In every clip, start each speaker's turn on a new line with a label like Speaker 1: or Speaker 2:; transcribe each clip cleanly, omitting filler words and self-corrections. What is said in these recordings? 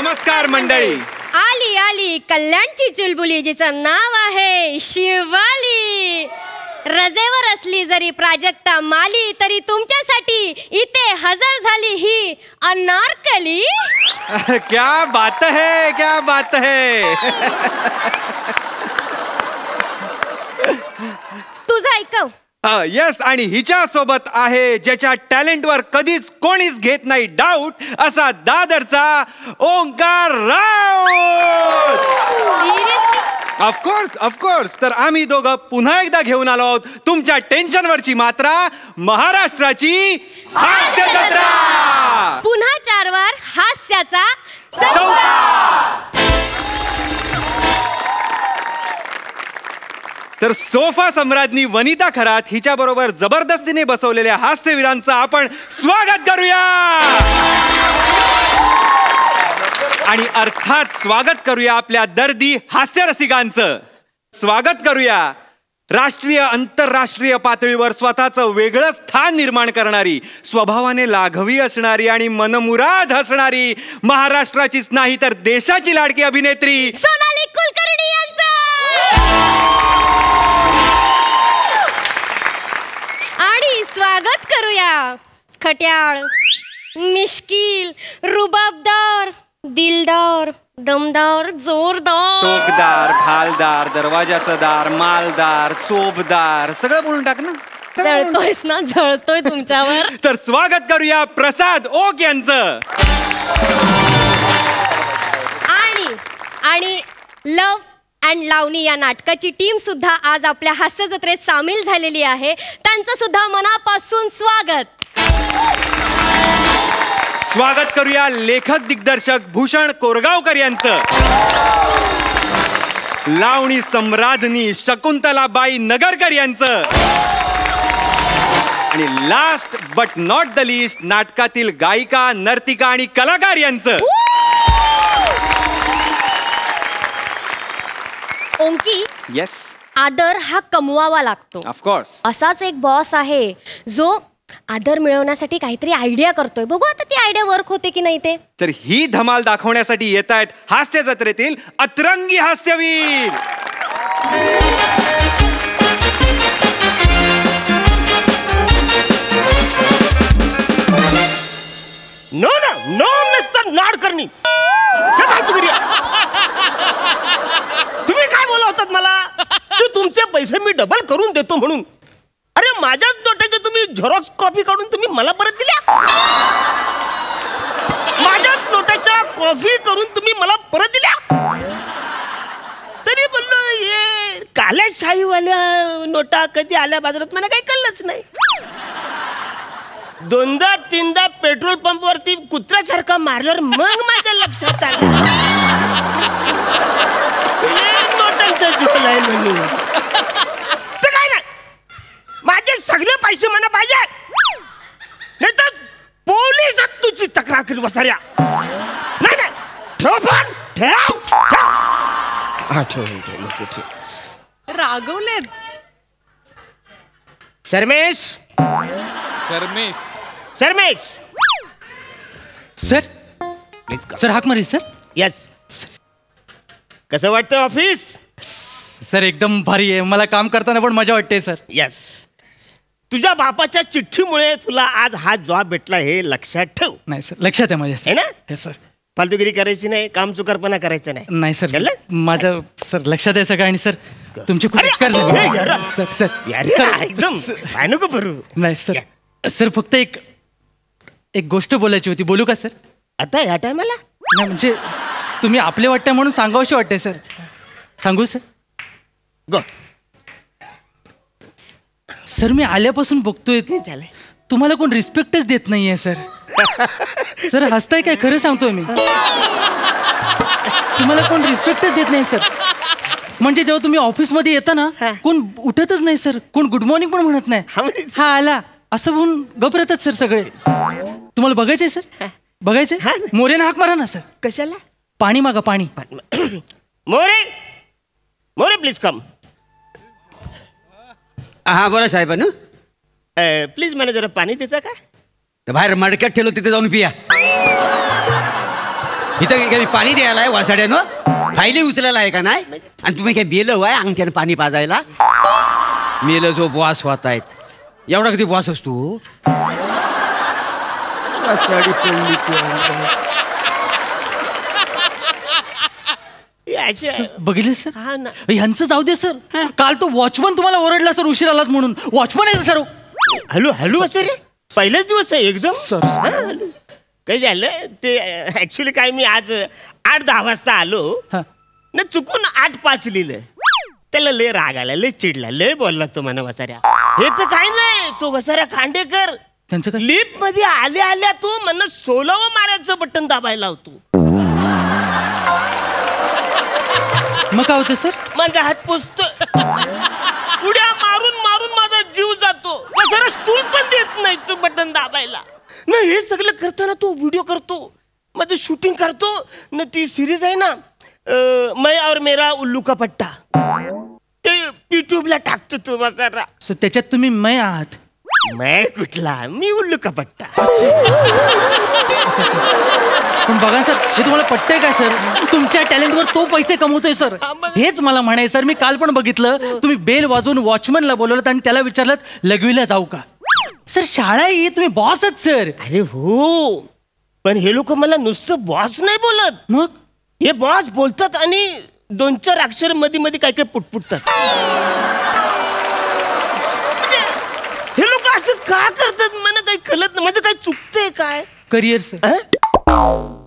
Speaker 1: नमस्कार मंडळी.
Speaker 2: आली आली कल्याणची चुलबुली जिचं नाव आहे शिवाली. रजेवर असली जरी प्राजक्ता माली तरी तुमच्यासाठी इथे हजर झाली ही अनारकली.
Speaker 1: क्या बात है, क्या बात है.
Speaker 2: तुझं ऐकव.
Speaker 1: यस, आणि हिच्या सोबत आहे ज्याच्या टॅलेंटवर कधीच कोणीच घेत नाही डाऊट असा दादरचा ओंकार राऊत. Of course of course. तर आम्ही दोघं पुन्हा एकदा घेऊन आलो आहोत तुमच्या टेन्शनवरची मात्रा, महाराष्ट्राची हास्य जत्रा.
Speaker 2: पुन्हा 4 वार हास्याचा चौका.
Speaker 1: तर सोफा सम्राज्ञी वनिता खरात हिच्या बरोबर जबरदस्तीने बसवलेल्या हास्यवीरांचं आपण स्वागत करूया. आणि अर्थात स्वागत करूया आपल्या दर्दी हास्यरसिकांचं. स्वागत करूया राष्ट्रीय आंतरराष्ट्रीय पातळीवर स्वतःचं वेगळं स्थान निर्माण करणारी, स्वभावाने लाघवी असणारी आणि मनमुराद हसणारी, महाराष्ट्राचीच नाही तर देशाची लाडकी अभिनेत्री
Speaker 2: सोनाली कुलकर्णी यांचं. आणि स्वागत करूया खट्याळ, मिश्किल, रुबाबदार, दिलदार, दमदार, जोरदार,
Speaker 1: टोकदार, भालदार, दरवाजाचं दार, मालदार, चोपदार, सगळं बोलून टाक ना.
Speaker 2: जळतोयस ना, जळतोय तुमच्यावर.
Speaker 1: तर स्वागत करूया प्रसाद ओक यांचं.
Speaker 2: आणि लव अँड लावणी या नाटकाची टीम सुद्धा आज आपल्या हास्य जत्रेत सामील झालेली आहे. त्यांचं सुद्धा मनापासून स्वागत.
Speaker 1: स्वागत करूया लेखक दिग्दर्शक भूषण कोरगावकर यांचं. लावणी सम्राज्ञी शकुंतलाबाई नगरकर यांचं. आणि last but not the list नाटकातील गायिका, नर्तिका आणि कलाकार यांचं.
Speaker 2: ओंकी,
Speaker 1: येस,
Speaker 2: आदर हा कमवावा लागतो.
Speaker 1: ऑफकोर्स.
Speaker 2: असाच एक बॉस आहे जो आदर मिळवण्यासाठी काहीतरी आयडिया करतोय. बघू आता ती आयडिया वर्क होते की नाही ते.
Speaker 1: तर ही धमाल दाखवण्यासाठी येत आहेत हास्य जत्रेतील अतरंगी हास्यवीर.
Speaker 3: No no no mister Nadkarni, तुम्ही काय बोला होतात मला की तुमचे पैसे मी डबल करून देतो म्हणून? अरे माझ्याच नोटाच्या तुम्ही झेरॉक्स कॉपी काढून तुम्ही मला परत दिल्या. माझ्याच नोटाच्या कॉफी करून तुम्ही मला परत दिल्या. तरी बोललो हे काल्या शाहीवाल्या नोटा कधी आल्या बाजारात मला काही कळलंच नाही. 2दा-3दा पेट्रोल पंप वरती कुत्र्यासारखा मारल्यावर मग माझ्या लक्षात आलं नोटांचा झोल आहे म्हणून. तर काय नाही, माझे सगळे पैसे मला पाहिजे, नाही तर पोलिसात तुझी तक्रार करी बसाऱ्या. नाही नाही, ठेव फोन, ठेव. हा ठेव.
Speaker 4: रागवलेत.
Speaker 3: शर्मेश
Speaker 5: सर. सर हाक मारी. Sir
Speaker 3: yes. कसं वाटतं ऑफिस?
Speaker 5: सर एकदम भारी आहे. मला काम करताना पण मजा वाटते सर.
Speaker 3: यस. तुझ्या बापाच्या चिठ्ठीमुळे तुला आज हा जॉब भेटला हे लक्षात ठेव.
Speaker 5: नाही सर, लक्षात आहे माझ्या.
Speaker 3: आहे ना?
Speaker 5: हे सर,
Speaker 3: फालतूगिरी करायची नाही, काम चुकारपणा करायचं नाही.
Speaker 5: नाही सर,
Speaker 3: कळलं?
Speaker 5: माझं सर लक्षात आहे सगळं. आणि सर तुमचे खूप उपकार
Speaker 3: हे
Speaker 5: झाले
Speaker 3: यार.
Speaker 5: सर. सर
Speaker 3: यार एकदम काय नको भरू.
Speaker 5: नाही सर. सर फक्त एक गोष्ट बोलायची होती. बोलू का सर?
Speaker 3: आता या टायमाला?
Speaker 5: नाही म्हणजे तुम्ही आपले वाटतं म्हणून सांगावशी वाटते सर. सांगू सर?
Speaker 3: गो.
Speaker 5: सर मी आल्यापासून बघतोय
Speaker 3: झालंय
Speaker 5: तुम्हाला कोण रिस्पेक्टच देत नाहीये सर. सर हसताय काय? खरं सांगतोय मी. तुम्हाला कोण रिस्पेक्टच देत नाही सर. म्हणजे जेव्हा तुम्ही ऑफिसमध्ये येता ना, कोण उठतच नाही सर. कोण गुड मॉर्निंग पण म्हणत नाही. हा आला असं म्हणून गबरतात सर सगळे. तुम्हाला बघायचंय सर? बघायचंय? मोरेनं हाक मारा ना सर.
Speaker 3: कशाला?
Speaker 5: पाणी मागा, पाणी.
Speaker 3: More, More please come.
Speaker 6: हा बोला साहेब.
Speaker 3: प्लीज मला जरा पाणी देता का?
Speaker 6: तर बाहेर मडक्यात ठेवलं तिथे जाऊन पिया. इथं काय पाणी द्यायला आहे वासाड्यानं फायली उचलायला आहे का नाही आणि तुम्ही काय मेलं आहे अंगठ्यानं पाणी पाजायला मेलं जो बॉस होत आहेत एवढा कधी बॉस असतो
Speaker 5: बघितलं सर
Speaker 3: हा ना.
Speaker 5: ह्यांचं जाऊ दे सर काल तो वॉचमन तुम्हाला ओरडला सर उशीर आलात म्हणून वॉचमन आहे सर
Speaker 3: हॅलो हॅलो असं रे पहिलाच दिवस आहे एकदम
Speaker 5: Sorry, sir.
Speaker 3: हा, हॅलो. काय झालं ते ऍक्च्युली काय मी आज 8-10 वाजता आलो
Speaker 5: हा.
Speaker 3: ना चुकून 8-5 लिहिलं त्याला लय राग आला लय चिडला लय बोलला तो म्हणा वसाऱ्या हे तर काय नाही तो वसाऱ्या खांडेकर
Speaker 5: त्यांचं काय
Speaker 3: लिफ्ट मध्ये आल्या आल्या तू म्हणणं 16 मारायचं बटन दाबायला होतो
Speaker 5: मग काय होतं सर
Speaker 3: माझा हात पोचतो उड्या मारून मारून माझा जीव जातो वसारा स्टूल पण देत नाही तू बटन दाबायला ना हे सगळं करतो ना तो व्हिडिओ करतो माझं शूटिंग करतो ना ती सिरीज आहे ना मैं और मेरा उल्लू का पट्टा ते युट्यूबला टाकतो तो वसारा
Speaker 5: सर त्याच्यात तुम्ही मै आहात
Speaker 3: मैं कुठला मी उल्लू का पट्टा
Speaker 5: पण बघा सर हे तुम्हाला पटतंय काय सर तुमच्या टॅलेंटवर तो पैसे कमवतोय सर हेच मला म्हणायचं सर मी काल पण बघितलं तुम्ही बेल वाजवून वॉचमनला बोलवलं आणि त्याला विचारलं लघवीला जाऊ का सर शाळा ही तुम्ही बॉसच सर
Speaker 3: अरे हो पण हे लोक मला नुसतं बॉस नाही बोलत
Speaker 5: मग
Speaker 3: हे बॉस बोलतात आणि 2-4 अक्षर मध्ये मध्ये काय काय पुटपुटतात म्हणजे हे लोक असं का करतात मला काही कळत नाही माझं काही चुकतंय काय
Speaker 5: करिअर सर
Speaker 3: अं?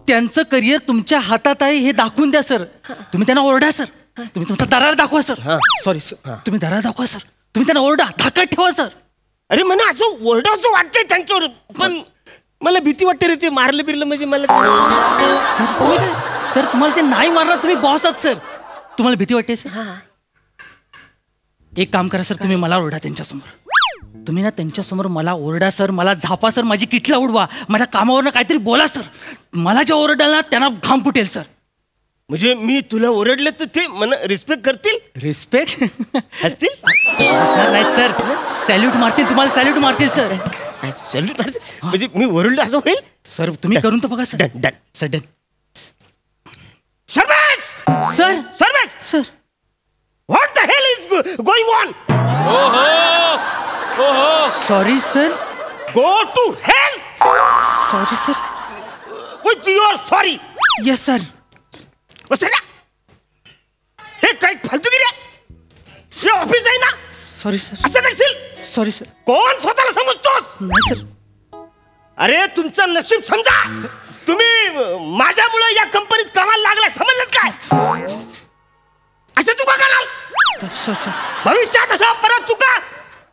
Speaker 5: त्यांचं करिअर तुमच्या हातात आहे हे दाखवून द्या सर तुम्ही त्यांना ओरडा सर तुम्ही तुमचा दरार दाखवा सर सॉरी सर तुम्ही दरार दाखवा सर तुम्ही त्यांना ओरडा धाकात ठेवा सर
Speaker 3: अरे मला असं ओरडा असं वाटतंय त्यांच्यावर पण मला भीती वाटते रे ते मारलं बिरलं म्हणजे मला
Speaker 5: सर तुम्हाला ते नाही मारणार तुम्ही बॉस आहात सर तुम्हाला भीती वाटते सर एक काम करा सर तुम्ही मला ओरडा त्यांच्यासमोर तुम्ही ना त्यांच्यासमोर मला ओरडा सर मला झापा सर माझी किटला उडवा माझ्या कामावरनं काहीतरी बोला सर मला जे ओरडाल ना त्यांना घाम फुटेल सर
Speaker 3: म्हणजे मी तुला ओरडलं तर ते मला रिस्पेक्ट करतील
Speaker 5: रिस्पेक्ट
Speaker 3: असतील
Speaker 5: नाही सर सॅल्यूट मारतील तुम्हाला सॅल्यूट मारतील सर
Speaker 3: सॅल्यूट मारतील म्हणजे मी ओरडलं असं होईल
Speaker 5: सर तुम्ही करून तर बघा sir
Speaker 3: done done
Speaker 5: sir done
Speaker 3: Sarvesh
Speaker 5: sir
Speaker 3: Sarvesh
Speaker 5: sir
Speaker 3: what the hell is going on
Speaker 5: sorry sir
Speaker 3: go to hell
Speaker 5: sorry sir
Speaker 3: with your sorry
Speaker 5: yes sir
Speaker 3: वसल्या हे काय फालतूगिरी आहे हे ऑफिस आहे ना
Speaker 5: सॉरी सर
Speaker 3: असं करशील
Speaker 5: सॉरी सर
Speaker 3: कोण स्वतःला समजतोस
Speaker 5: नाही सर
Speaker 3: अरे तुमचं नशीब समजा तुम्ही माझ्यामुळे या कंपनीत कामाला लागला समजलं काय असं चुका कराल
Speaker 5: सर सर
Speaker 3: भविष्यात असं परत चुका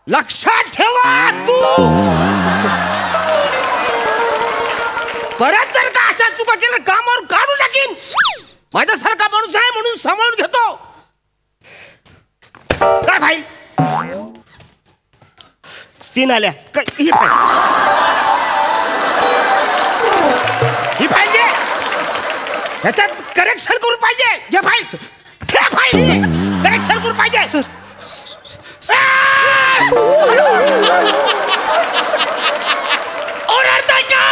Speaker 3: लक्षात ठेवा तू परत जर का अशा चुका केल्या कामावर काढू टाकीन माझ्यासारखा माणूस आहे म्हणून सांभाळून घेतो काय भाई सीन आल्या ही फाईल घे ह्याच्यात करेक्शन करून पाहिजे घे फाईल करेक्शन करून पाहिजे
Speaker 5: सर
Speaker 3: ओरडताय का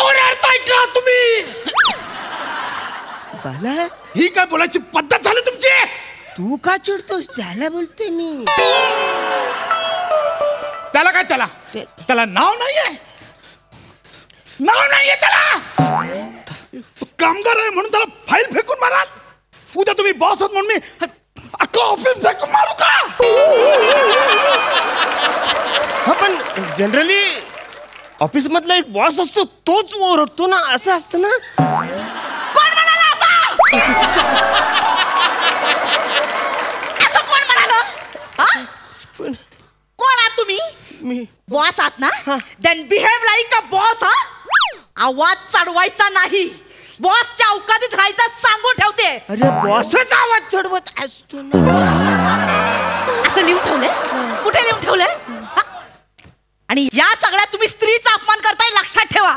Speaker 3: ओरडताय का तुम्ही बाला ही काय बोलायची पद्धत झाली तुमची तू का चिडतोस त्याला बोलतोय मी
Speaker 7: त्याला काय त्याला नाव नाहीये नाव नाहीये त्याला तो कामगार आहे म्हणून त्याला फाईल फेकून माराल उद्या तुम्ही बॉस आहात म्हणून मी अख्खं ऑफिस फेकून मारू का
Speaker 3: हा पण जनरली ऑफिस मधला एक बॉस असतो तोच ओरडतो ना असं असतं ना
Speaker 4: कोण म्हणाला असं कोण म्हणालं
Speaker 3: पण
Speaker 4: कोण आहात तुम्ही
Speaker 3: मी
Speaker 4: बॉस आहात ना then behave like a boss हा आवाज चढवायचा नाही बॉसच्या अवकाळीत राहायचा सांगून ठेवते
Speaker 3: अरे बॉसच आवाज चढवत असतो ना
Speaker 4: असं लिहून ठेवलंय कुठे लिहून ठेवलंय हा? आणि या सगळ्या तुम्ही स्त्रीचा अपमान करताय लक्षात ठेवा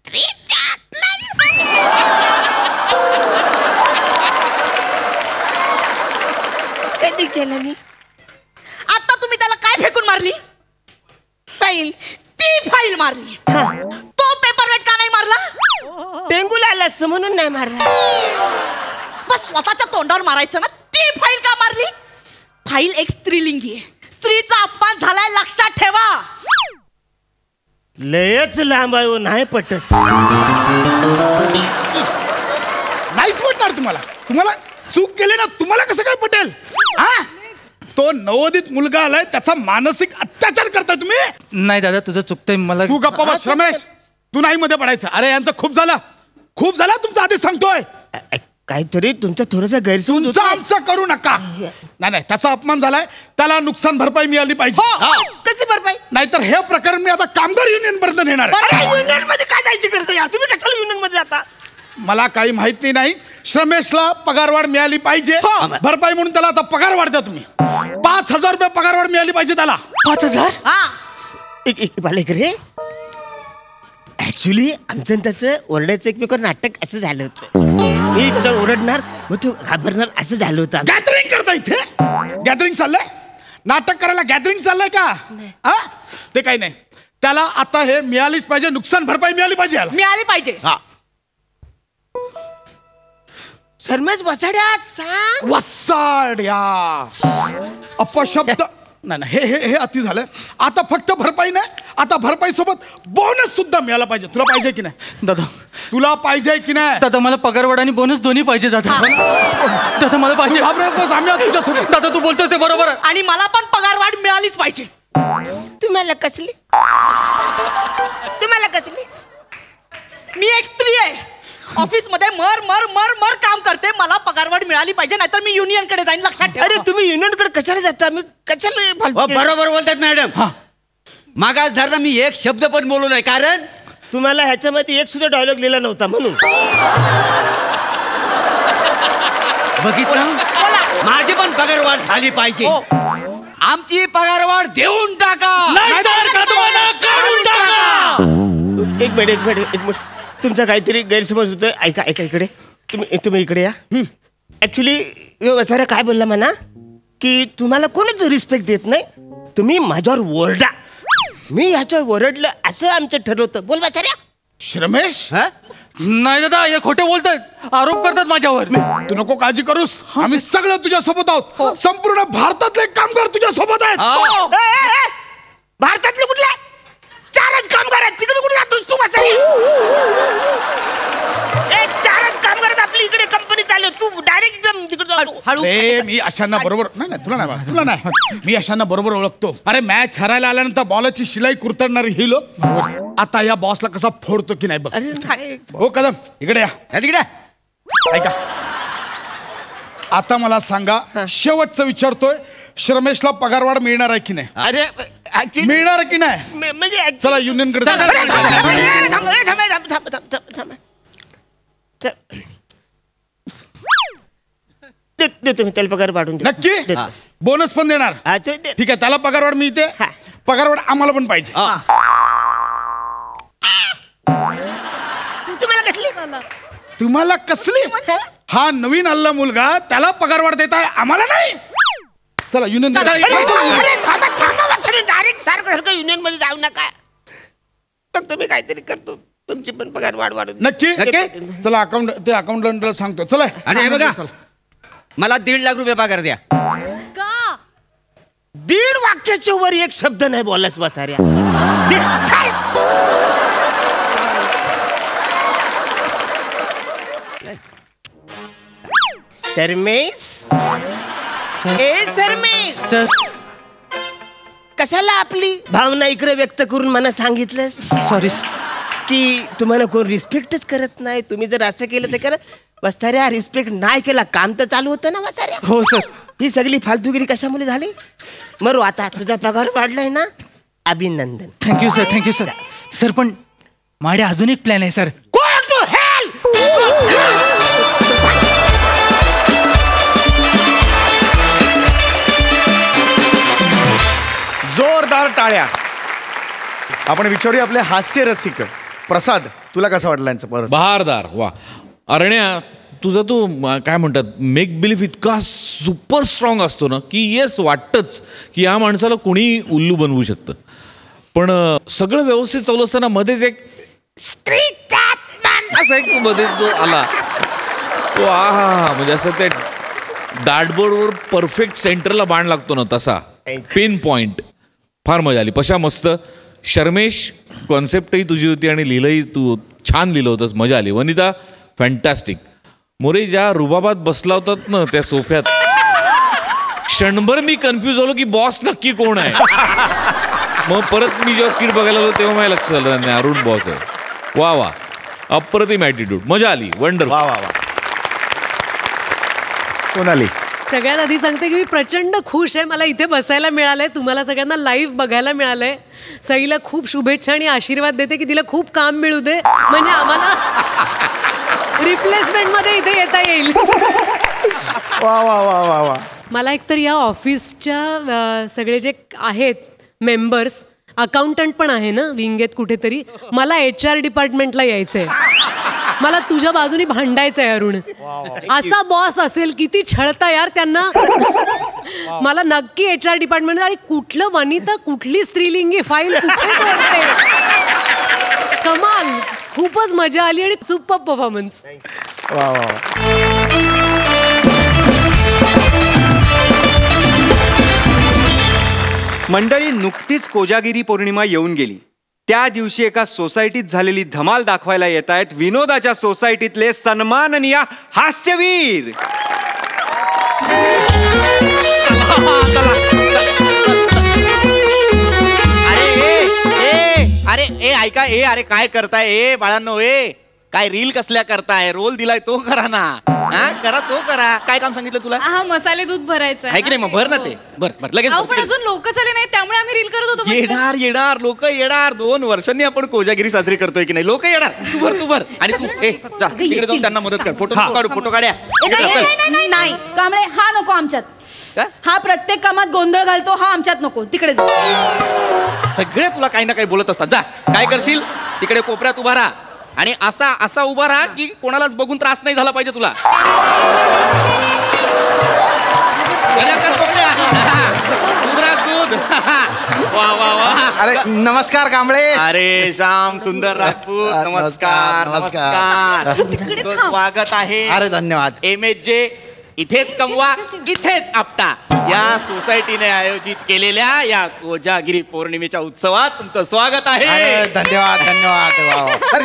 Speaker 4: स्त्रीचा
Speaker 3: कधी केलं मी
Speaker 4: आता तुम्ही त्याला काय फेकून मारली फाईल ती फाईल मारली तो पेपर वेट
Speaker 3: असतं म्हणून नाही मारला.
Speaker 4: बस स्वतःच्या तोंडावर मारायचं ना. ती फाईल का मारली? फाईल एक स्त्रीलिंगी आहे. स्त्रीचा अपमान झालाय लक्षात ठेवा.
Speaker 3: लयच लांब आहे, नाही पटत.
Speaker 7: नाहीच पटणार तुम्हाला. तुम्हाला चूक केली ना, तुम्हाला कसं काय पटेल? हा, तो नवोदित मुलगा आलाय, त्याचा मानसिक अत्याचार करताय तुम्ही.
Speaker 5: नाही दादा, तुझं चुकतंय. मला
Speaker 7: तू गप्पा बस रमेश, तू नाही मध्ये पडायचं. अरे यांचं खूप झालं तुमचं, आधीच सांगतोय.
Speaker 3: काहीतरी तुमचा थोडासा गैरसमज
Speaker 7: तुमचं आमचं करू नका. नाही, त्याचा अपमान झालाय, त्याला नुकसान भरपाई मिळाली पाहिजे.
Speaker 3: कशी भरपाई?
Speaker 7: नाहीतर हे प्रकरण मी आता कामगार युनियन पर्यंत नेणार आहे.
Speaker 3: युनियन मध्ये काय जायची गरज यार? तुम्ही कशाला युनियन मध्ये जाता?
Speaker 7: मला काही माहिती नाही. श्रमेशला पगारवाढ मिळाली पाहिजे. भरपाई म्हणून त्याला आता पगारवाढ द्या तुम्ही. 5,000 रुपये पगारवाढ मिळाली पाहिजे त्याला.
Speaker 5: 5,000?
Speaker 3: बालेकरे, ऍक्च्युली आमचं त्याचं ओरडायचं एकमेकावर नाटक असं झालं होतं. मी त्याच्यावर ओरडणार, मग तू घाबरणार, असं झालं होतं.
Speaker 7: गॅदरिंग करता इथे. गॅदरिंग चाललंय, नाटक करायला गॅदरिंग चाललंय का? हा, ते काही नाही. त्याला आता हे मिळालीच पाहिजे, नुकसान भरपाई मिळाली पाहिजे याला.
Speaker 4: मिळाली पाहिजे.
Speaker 7: हा,
Speaker 3: सरमेश वसाड्या सांग.
Speaker 7: वसाड्या अपशब्द नाही, हे अति झालंय. आता फक्त भरपाई नाही, आता भरपाई सोबत बोनस सुद्धा मिळाला पाहिजे. तुला पाहिजे की नाही
Speaker 5: दादा?
Speaker 7: तुला पाहिजे की नाही?
Speaker 5: दादा मला पगारवाढ आणि बोनस दोन्ही पाहिजे दादा. दादा मला पाहिजे.
Speaker 7: आम्ही तुझ्यासोबत.
Speaker 5: दादा तू बोलतोस ते बरोबर आहे.
Speaker 4: आणि मला पण पगारवाढ मिळालीच पाहिजे.
Speaker 3: तुम्हाला कसली?
Speaker 4: मी एक स्त्री आहे. ऑफिस मध्ये मर मर मर मर काम करते. मला पगारवाढ मिळाली पाहिजे, नाहीतर मी युनियन कडे जाईन. लक्षात ठेवा.
Speaker 3: अरे तुम्ही युनियन कडे कशाला जाता? मी कशाला
Speaker 6: बरोबर बोलतात मॅडम. मागास धरला मी एक शब्द पण बोलू नाही, कारण
Speaker 3: तुम्हाला ह्याच्यामध्ये एक सुद्धा डायलॉग लिहिला नव्हता म्हणून.
Speaker 6: बघितलं, माझी पण पगारवाढ झाली पाहिजे. आमची पगारवाढ देऊन टाका, नाहीतर तुम्हाला काढून टाका.
Speaker 3: एक मिनिट. तुमचा काहीतरी गैरसमज होतोय. ऐका इकडे. तुम्ही इकडे या. ऍक्च्युली वसाऱ्या काय बोलला म्हणा की तुम्हाला कोणीच रिस्पेक्ट देत नाही, तुम्ही माझ्यावर ओरडा. मी ह्याच्यावर ओरडलं असं आमचं ठरवतं. बोल वसाऱ्या.
Speaker 7: श्रमेश,
Speaker 5: नाही दादा, हे खोटे बोलतात, आरोप करतात माझ्यावर.
Speaker 7: तू नको काळजी करूस, आम्ही सगळे तुझ्या सोबत आहोत. संपूर्ण भारतातले कामगार तुझ्या सोबत आहेत.
Speaker 3: भारतातले कुठले? 4च कामगार आहेत. तिकडे कुठे जातोस तू? वसारी 4च कामगार आहेत आपली इकडे कंपनी चालू. तू डायरेक्ट एकदम तिकडे जातो.
Speaker 7: अरे मी अशांना बरोबर नाही, तुला नाही, मी अशांना बरोबर ओळखतो. अरे मॅच हरायला आल्यानंतर बॉलाची शिलाई कुरतडणारी ही लोक आता या बॉसला कसा फोडतो की नाही बघ. हो कदम, इकडे या.
Speaker 6: तिकडे
Speaker 7: ऐका, आता मला सांगा, शेवटचं विचारतोय, श्रमेशला पगारवाढ मिळणार आहे की नाही?
Speaker 3: अरे
Speaker 7: मिळणार की नाही?
Speaker 3: म्हणजे
Speaker 7: चला युनियन कडे.
Speaker 3: देतो मी त्याला पगार वाढून.
Speaker 7: नक्की बोनस पण देणार? ठीक आहे, त्याला पगारवाढ मिळते. पगारवाढ आम्हाला पण पाहिजे. तुम्हाला कसली? हा नवीन आलेला मुलगा, त्याला पगारवाढ देत आहे, आम्हाला नाही. चला युनियन.
Speaker 3: डायरेक्ट सारखं युनियन मध्ये जाऊ नका. मग तुम्ही काहीतरी करतो, तुमची पण पगार वाढून.
Speaker 7: नक्की. चला ते अकाउंटंटला सांगतो. चला.
Speaker 6: आणि हे बघा, मला 1.5 लाख रुपये पगार द्या.
Speaker 4: का?
Speaker 3: 1.5 वाक्याच्या वर एक शब्द नाही बोललास वसाऱ्या. सरमेश, सरमेश,
Speaker 5: सर
Speaker 3: कशाला आपली भावना इकडे व्यक्त करून मला सांगितलं
Speaker 5: सॉरी
Speaker 3: की तुम्हाला कोण रिस्पेक्टच करत नाही. तुम्ही जर असं केलं तर करत. वसाऱ्या रिस्पेक्ट नाही केला, काम तर चालू होतं ना वसाऱ्या.
Speaker 5: हो सर.
Speaker 3: ही सगळी फालतूगिरी कशामुळे झाली? मरू आता, तुझा पगार वाढलाय ना, अभिनंदन.
Speaker 5: Thank you sir, thank you sir. Sir पण माझ्या अजून एक प्लॅन आहे सर.
Speaker 8: जोरदार टाळ्या. आपण विचारूया आपले हास्य रसिक प्रसाद, तुला कसा वाटला यांचा परत?
Speaker 9: बहारदार. वा अरण्या, तुझा तू काय म्हणतात मेक बिलीफ इतका सुपर स्ट्रॉंग असतो ना की येस वाटतंच की या माणसाला कुणी उल्लू बनवू शकतं. पण सगळं व्यवस्थित चालू असताना मध्येच एक स्त्री असा एक मध्ये जो आला तो म्हणजे असं ते डार्टबोर्डवर परफेक्ट सेंटरला बाण लागतो ना तसा पिन पॉइंट. फार मजा आली. पशा मस्त. शर्मेश कॉन्सेप्टही तुझी होती आणि लिहिलंही तू छान लिहिलं होतंस. मजा आली. वनिता फॅन्टॅस्टिक. मोरे ज्या रुबाबात बसला होतात ना त्या सोफ्यात क्षणभर मी कन्फ्यूज झालो की बॉस नक्की कोण आहे. मग परत मी जेव्हा स्किट बघायला आलो तेव्हा माझ्या लक्षात आलं नाही अरुण बॉस आहे. वा वा अप्रतिम ॲटिट्यूड. मजा आली. वंडरफुल.
Speaker 8: वा वा वा. सोनाली
Speaker 10: सगळ्यात आधी सांगते की मी प्रचंड खुश आहे. मला इथे बसायला मिळालंय. तुम्हाला सगळ्यांना लाईव्ह बघायला मिळालंय. सईला खूप शुभेच्छा आणि आशीर्वाद देते की तिला खूप काम मिळू दे म्हणजे आम्हाला रिप्लेसमेंट मध्ये इथे येता येईल.
Speaker 8: वा वा वा वा वा.
Speaker 10: मला एकतर या ऑफिसच्या सगळे जे आहेत मेंबर्स अकाउंटंट पण आहे ना विंगेत कुठेतरी मला HR डिपार्टमेंटला यायचंय. मला तुझ्या बाजूने भांडायचंय अरुण. असा बॉस असेल किती छळता यार त्यांना. मला नक्की HR डिपार्टमेंट आणि कुठलं वनिता कुठली स्त्रीलिंगी फाईल कुठे कमाल. खूपच मजा आली आणि सुपर परफॉर्मन्स.
Speaker 8: वा वा.
Speaker 1: मंडळी नुकतीच कोजागिरी पौर्णिमा येऊन गेली. त्या दिवशी एका सोसायटीत झालेली धमाल दाखवायला येत आहेत विनोदाच्या सोसायटीतले सन्माननीय हास्यवीर.
Speaker 11: अरे ऐका अरे काय करताय बाळांनो काय रील कसल्या करताय. रोल दिलाय तो करा ना. करा तो करा. काय काम सांगितलं तुला.
Speaker 4: हा मसाले दूध भरायचं
Speaker 11: आहे की नाही मग भर ना ते. भर लगेच.
Speaker 4: पण अजून लोक झाले नाही त्यामुळे आम्ही रील करत होतो.
Speaker 11: येणार लोक येणार. 2 वर्षांनी आपण कोजागिरी साजरी करतोय की नाही. लोक येणार. तू भर आणि तू जा तिकडे जाऊन त्यांना मदत कर. फोटो काढ्या.
Speaker 4: नाही कांबळे हा नको आमच्यात. हा प्रत्येक कामात गोंधळ घालतो हा आमच्यात नको. तिकडे
Speaker 11: सगळे तुला काही ना काही बोलत असतात. जा काय करशील तिकडे कोपऱ्यात उभा राहा आणि असा उभा राहा की कोणालाच बघून त्रास नाही झाला पाहिजे तुला. वा वा वा.
Speaker 8: अरे नमस्कार कांबळे.
Speaker 11: अरे श्याम सुंदर राजपूत नमस्कार. नमस्कार. स्वागत आहे.
Speaker 8: अरे धन्यवाद.
Speaker 11: MSJ इथेच कमवा इथेच आपटा या सोसायटीने आयोजित केलेल्या या कोजागिरी पौर्णिमेच्या उत्सवात तुमचं स्वागत आहे.
Speaker 8: धन्यवाद धन्यवाद.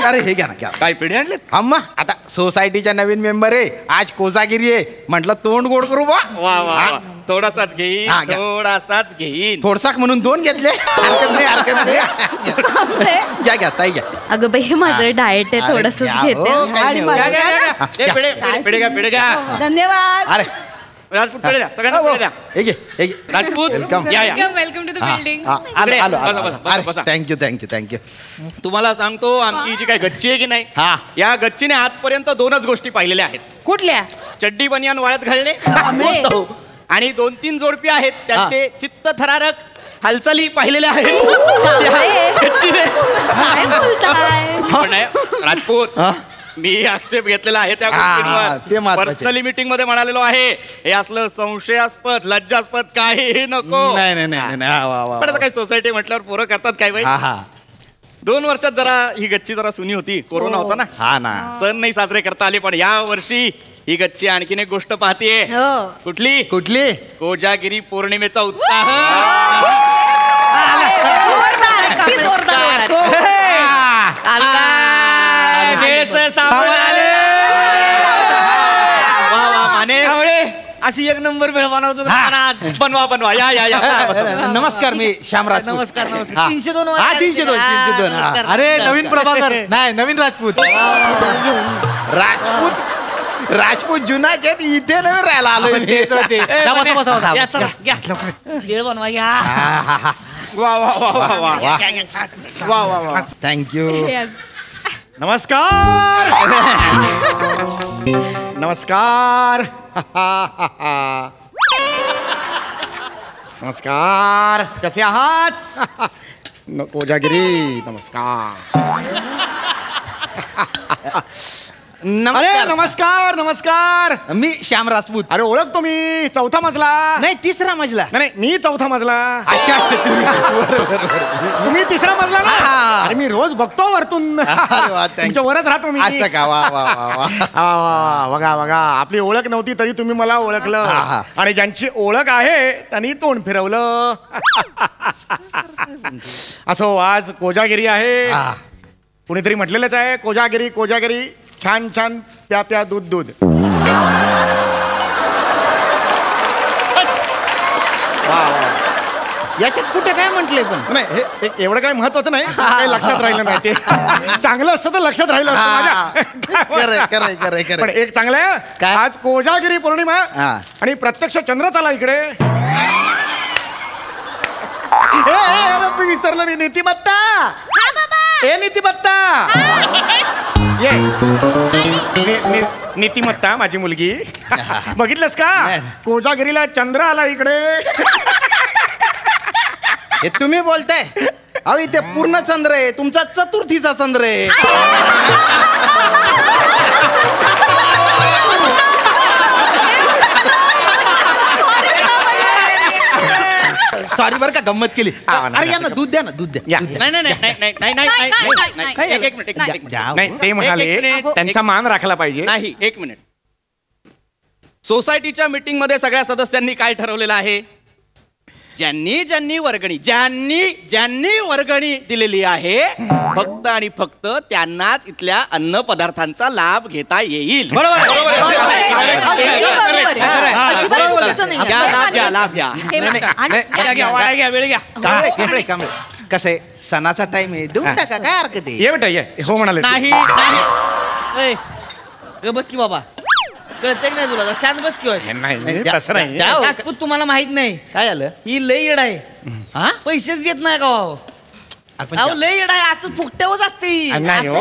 Speaker 8: अरे हे घ्या ना.
Speaker 11: काय पिढी आणलेत.
Speaker 8: अम्मा आता सोसायटीच्या नवीन मेंबर आहे. आज कोजागिरी आहे म्हटलं तोंड गोड करू.
Speaker 11: वा वा. थोडासाच घेईन.
Speaker 8: थोडसाक म्हणून 2 घेतले. हरकत नाही. घ्या ताई घ्या.
Speaker 2: अगं बाई माझं डाएट आहे थोडस घेते.
Speaker 11: पिढे घ्या.
Speaker 4: धन्यवाद.
Speaker 8: अरे
Speaker 11: राजपूत पिढे द्या सगळ्यांना. Rajput
Speaker 10: welcome to the building.
Speaker 8: Thank you.
Speaker 11: तुम्हाला सांगतो आमची जी काय गच्ची आहे की नाही या गच्चीने आजपर्यंत 2च गोष्टी पाहिलेल्या आहेत.
Speaker 4: कुठल्या.
Speaker 11: चड्डी बनियान वाळत घालणे आणि 2-3 जोडपी आहेत त्यांचे चित्तथरारक हालचाली पाहिलेल्या आहेत. राजपूत मी आक्षेप घेतलेला आहे त्या गोष्टींवर. पर्सनली मीटिंग मध्ये म्हणालेलो आहे हे असलं संशयास्पद लज्जास्पद काही नको.
Speaker 8: नाही.
Speaker 11: पण आता काही सोसायटी म्हटल्यावर पोरं करतात काय बाई. 2 वर्षात जरा ही गच्ची जरा सुनी होती. कोरोना होता ना.
Speaker 8: हा ना.
Speaker 11: सण नाही साजरे करता आले. पण या वर्षी ही गच्ची आणखीन एक गोष्ट पाहतीये. कुठली कोजागिरी पौर्णिमेचा उत्साह. अशी एक नंबर वेळ बनवतो. बनवा या.
Speaker 8: नमस्कार मी श्यामराज.
Speaker 11: नमस्कार.
Speaker 8: 302. अरे नवीन प्रभाकर नाही नवीन राजपूत. राजपूत जुनाचे इथे नवीन राहायला आलोय. वा. थँक्यू. नमस्कार. कसे आहात. कोजागिरी नमस्कार. अरे नमस्कार नमस्कार.
Speaker 12: मी श्याम राजपूत.
Speaker 8: अरे ओळखतो मी, चौथा मजला.
Speaker 12: नाही, तिसरा मजला.
Speaker 8: नाही मी चौथा मजला.
Speaker 12: अच्छा
Speaker 8: तुम्ही तिसरा मजला ना. अरे मी रोज बघतो वरतून. तुमच्या वरच राहतो मी.
Speaker 12: असं का? वा वा वा वा.
Speaker 8: बघा बघा, आपली ओळख नव्हती तरी तुम्ही मला ओळखलं, आणि ज्यांची ओळख आहे त्यांनी तोंड फिरवलं. असो, आज कोजागिरी आहे. कुणीतरी म्हटलेलंच आहे, कोजागिरी कोजागिरी, छान छान प्या प्या दूध दूध.
Speaker 12: याच्यात कुठे काय म्हटलंय? पण
Speaker 8: नाही, हे एवढं काय महत्वाचं नाही, काही लक्षात राहिलं नाही. ते चांगलं असतं तर लक्षात राहिलं असतं माझ्या. पण एक चांगलं आहे, आज कोजागिरी पौर्णिमा आणि प्रत्यक्ष चंद्र चाला इकडे. विसरलं मी, नीतिमत्ता. ए नीतिमत्ता, ये. नीतिमत्ता माझी मुलगी, बघितलंस का कोजागिरीला चंद्र आला इकडे.
Speaker 12: हे तुम्ही बोलताय? अहो इथे पूर्ण चंद्र आहे, तुमचा चतुर्थीचा चंद्र आहे. सॉरी बरं का, गंमत केली. अरे या ना, दूध द्या ना, दूध द्या.
Speaker 8: नाही, ते म्हणाले त्यांचा मान राखला पाहिजे.
Speaker 11: नाही, एक मिनिट. सोसायटीच्या मीटिंग मध्ये सगळ्या सदस्यांनी काय ठरवलेलं आहे? ज्यांनी वर्गणी दिलेली आहे, फक्त आणि फक्त त्यांनाच इथल्या अन्न पदार्थांचा लाभ घेता येईल.
Speaker 12: कसं आहे, सणाचा टाइम आहे, देऊन टाका, काय हरकत आहे.
Speaker 8: ये बेटा ये. हो म्हणाले.
Speaker 13: नाही बस की बाबा, कळतंय की नाही तुला? शांत बस की.
Speaker 8: नाही तसं नाही.
Speaker 13: राजपूत तुम्हाला माहित नाही
Speaker 12: काय आलं?
Speaker 13: ही लई येड आहे. पैसेच देत नाही का? अहो लई येड आहे, असं फुकट्यावरच असते.
Speaker 8: नाही हो.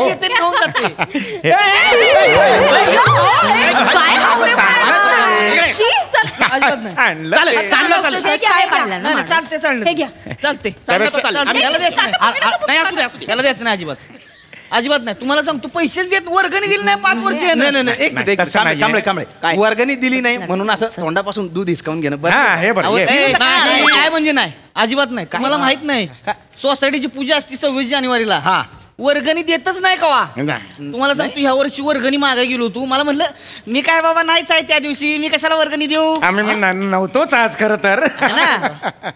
Speaker 13: द्यायचं नाही अजिबात नाही. तुम्हाला सांगतो, पैसेच देत, वर्गणी दिली नाही 5 वर्ष.
Speaker 12: नाही, एक मिनिट, कांबळे, वर्गणी दिली नाही म्हणून असं तोंडापासून दूध हिसकावून घेणं
Speaker 13: काय म्हणजे नाही, अजिबात नाही. तुम्हाला माहित नाही, सोसायटीची पूजा असते 26 जानेवारीला. वर्गणी देतच नाही कवा. तुम्हाला सांगतो, ह्या वर्षी वर्गणी मागाय गेलो तू, मला म्हणलं मी काय बाबा नाहीच आहे त्या दिवशी, मी कशाला वर्गणी देऊ.
Speaker 8: आम्ही नव्हतोच आज खरं तर.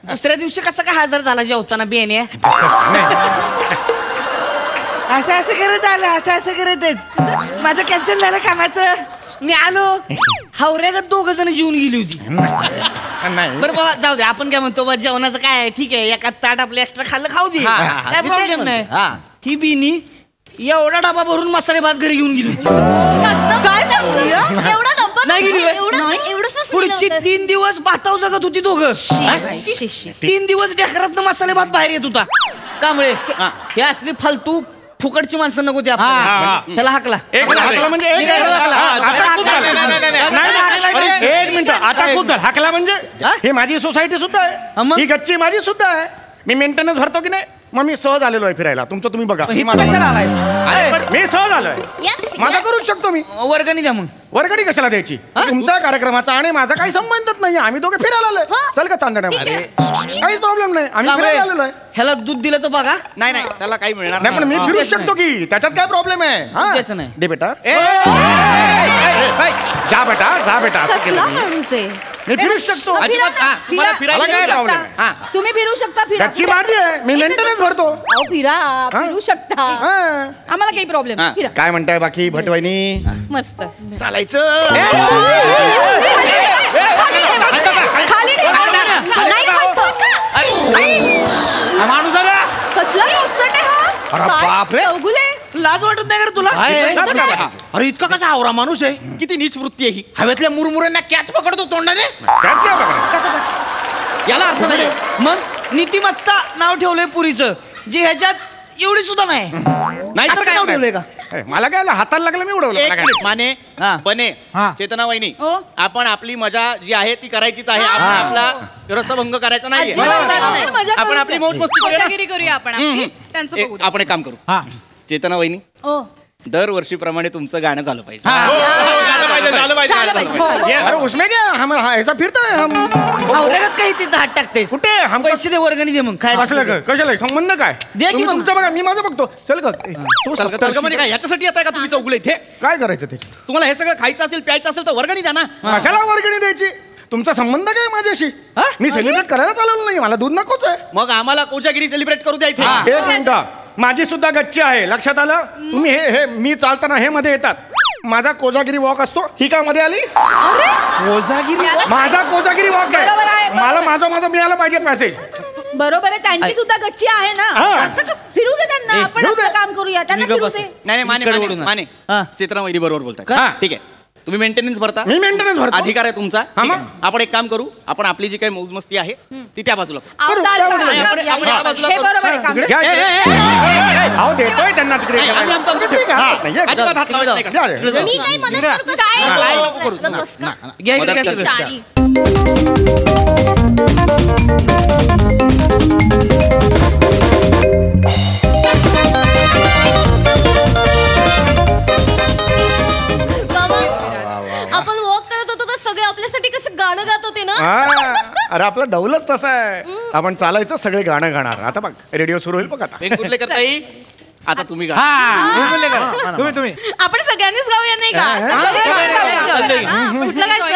Speaker 13: दुसऱ्या दिवशी कसं काय हजर झाला जेवताना बेने. असं करत आलं, असं करतच माझं कॅन्सल झालं कामाचं. मी आलो, हावऱ्यागत 2 जण जेवून गेली होती. बरं बाबा जाऊ दे, आपण काय म्हणतो, जेवणाचं काय आहे, ठीक आहे, एका ताट आपलं एक्स्ट्रा खाल्लं, खाऊ दे, काय प्रॉब्लेम नाही. ही बिनी एवढा डबा भरून मसाले भात घरी घेऊन गेली. पुढची 3 दिवस भाताव जगत होती दोघं. 3 दिवस ढेकरातनं मसाले भात बाहेर येत होता. त्यामुळे हे असली फालतू फुकटची माणसं नको ते. त्याला हाकला.
Speaker 8: एक मिनिट, आता खूप झालं. हाकला म्हणजे ही माझी सोसायटी सुद्धा आहे, ही गच्ची माझी सुद्धा आहे. मी मेंटेनन्स भरतो की नाही, मग मी सहज आलेलो आहे फिरायला. तुमचं तुम्ही बघा. मी सहज आलोय, माझा करूच शकतो मी.
Speaker 13: वर्गणी द्या. मग
Speaker 8: वर्गणी कशाला द्यायची? तुमचा कार्यक्रमाचा आणि माझा काही संबंधच नाही. आम्ही दोघे फिरायला आलोय. चल का चांदण्यामध्ये, काहीच प्रॉब्लेम नाही. आम्ही फिरायला आलेलो आहे.
Speaker 13: ह्याला दूध दिलं तर बघा.
Speaker 11: नाही त्याला काही मिळणार
Speaker 8: नाही, पण मी फिरू शकतो की, त्याच्यात काय प्रॉब्लेम आहे? दे बेटा, जा बेटा, जा बेटा. मी फिरू शकतो.
Speaker 4: तुम्ही फिरू शकता,
Speaker 8: गच्ची माझी आहे, मी मेंटेनन्स भरतो.
Speaker 4: फिरू शकता, आम्हाला काही प्रॉब्लेम.
Speaker 8: काय म्हणताय बाकी भटवाईनी?
Speaker 4: मस्त
Speaker 8: चालायचं. माणूस
Speaker 12: बापरे,
Speaker 13: लाज वाटत नाही का तुला?
Speaker 12: अरे इतका कसा आवरा माणूस आहे?
Speaker 11: किती नीच वृत्ती आहे ही.
Speaker 12: हवेतल्या मुरमुऱ्यांना कॅच पकडतो तोंडाने.
Speaker 13: याला अर्थ नाही. मग नीतिमत्ता नाव ठेवलंय पुरीचं, जे ह्याच्यात एवढी सुद्धा नाही. नाहीतर काय ठेवलंय का?
Speaker 8: मला काय हाताला लागलं, मी उडवलं.
Speaker 11: एक मिनिट, माने बने चेतना वहिनी, आपण आपली मजा जी आहे ती करायचीच आहे. आपण आपला रसभंग करायचा नाहीये. आपण आपली मौज मस्ती करूया. आपण एक काम करू. चेतना वहिनी, दरवर्षीप्रमाणे तुमचं गाणं झालं पाहिजे.
Speaker 8: अरे उसमें क्या हम ऐसा फिरतोय हम
Speaker 13: हावऱ्यागत काही तिथं हात टाकते
Speaker 8: कुठे हम
Speaker 13: पैसे दे वर्गणी दे मग काय
Speaker 8: कशाला संबंध काय
Speaker 13: दे की मग.
Speaker 8: तुमचं बघा मी माझं बघतो चल का
Speaker 11: काय याच्यासाठी येताय का तुम्ही चौगुले इथे?
Speaker 8: काय करायचं त्याची
Speaker 11: तुम्हाला हे सगळं खायचं असेल प्यायचं असेल तर वर्गणी द्या ना.
Speaker 8: कशाला वर्गणी द्यायची? तुमचा संबंध काय माझ्याशी? मी सेलिब्रेट करायला चालवलं नाही, मला दूध नकोच आहे.
Speaker 11: मग आम्हाला कोजागिरी सेलिब्रेट करू द्या इथे.
Speaker 8: एक मिनिट, माझी सुद्धा गच्ची आहे, लक्षात आलं? तुम्ही हे मी चालताना हे मध्ये येतात. माझा कोजागिरी वॉक असतो, ही का मध्ये आली?
Speaker 12: कोजागिरी
Speaker 8: माझा कोजागिरी वॉक आहे. मला माझं मिळालं पाहिजे मेसेज.
Speaker 4: बरोबर आहे, त्यांची सुद्धा गच्ची आहे ना. असं कसं फिरू दे त्यांना, आपण आपलं काम करूया, त्यांना फिरू दे.
Speaker 11: नाही माने चित्रामैली बरोबर बोलताय. ठीक आहे, तुम्ही मेंटेनन्स भरता.
Speaker 8: मी मेंटेनन्स भरतो.
Speaker 11: अधिकार आहे तुमचा. आपण एक काम करू, आपण आपली जी काही मौज मस्ती आहे ती त्या बाजूला करू.
Speaker 4: अहो,
Speaker 8: देतोय त्यांना तिकडे.
Speaker 11: अजिबात हात लावायचा नाही का?
Speaker 2: मी काही मदत करू का?
Speaker 11: काय नको करू.
Speaker 2: आपण वॉक करत होतो तर सगळे आपल्यासाठी कसं गाणं गात होते ना.
Speaker 8: अरे आपलं डौलच तसं आहे, आपण चालायचं सगळे गाणं गाणार. आता बघ रेडिओ सुरू होईल बघ आता.
Speaker 11: कुठले करता येईल आता तुम्ही गा.
Speaker 8: तुम्ही
Speaker 4: आपण सगळ्यांनीच गाऊया नाही का? कुठलं गायचं?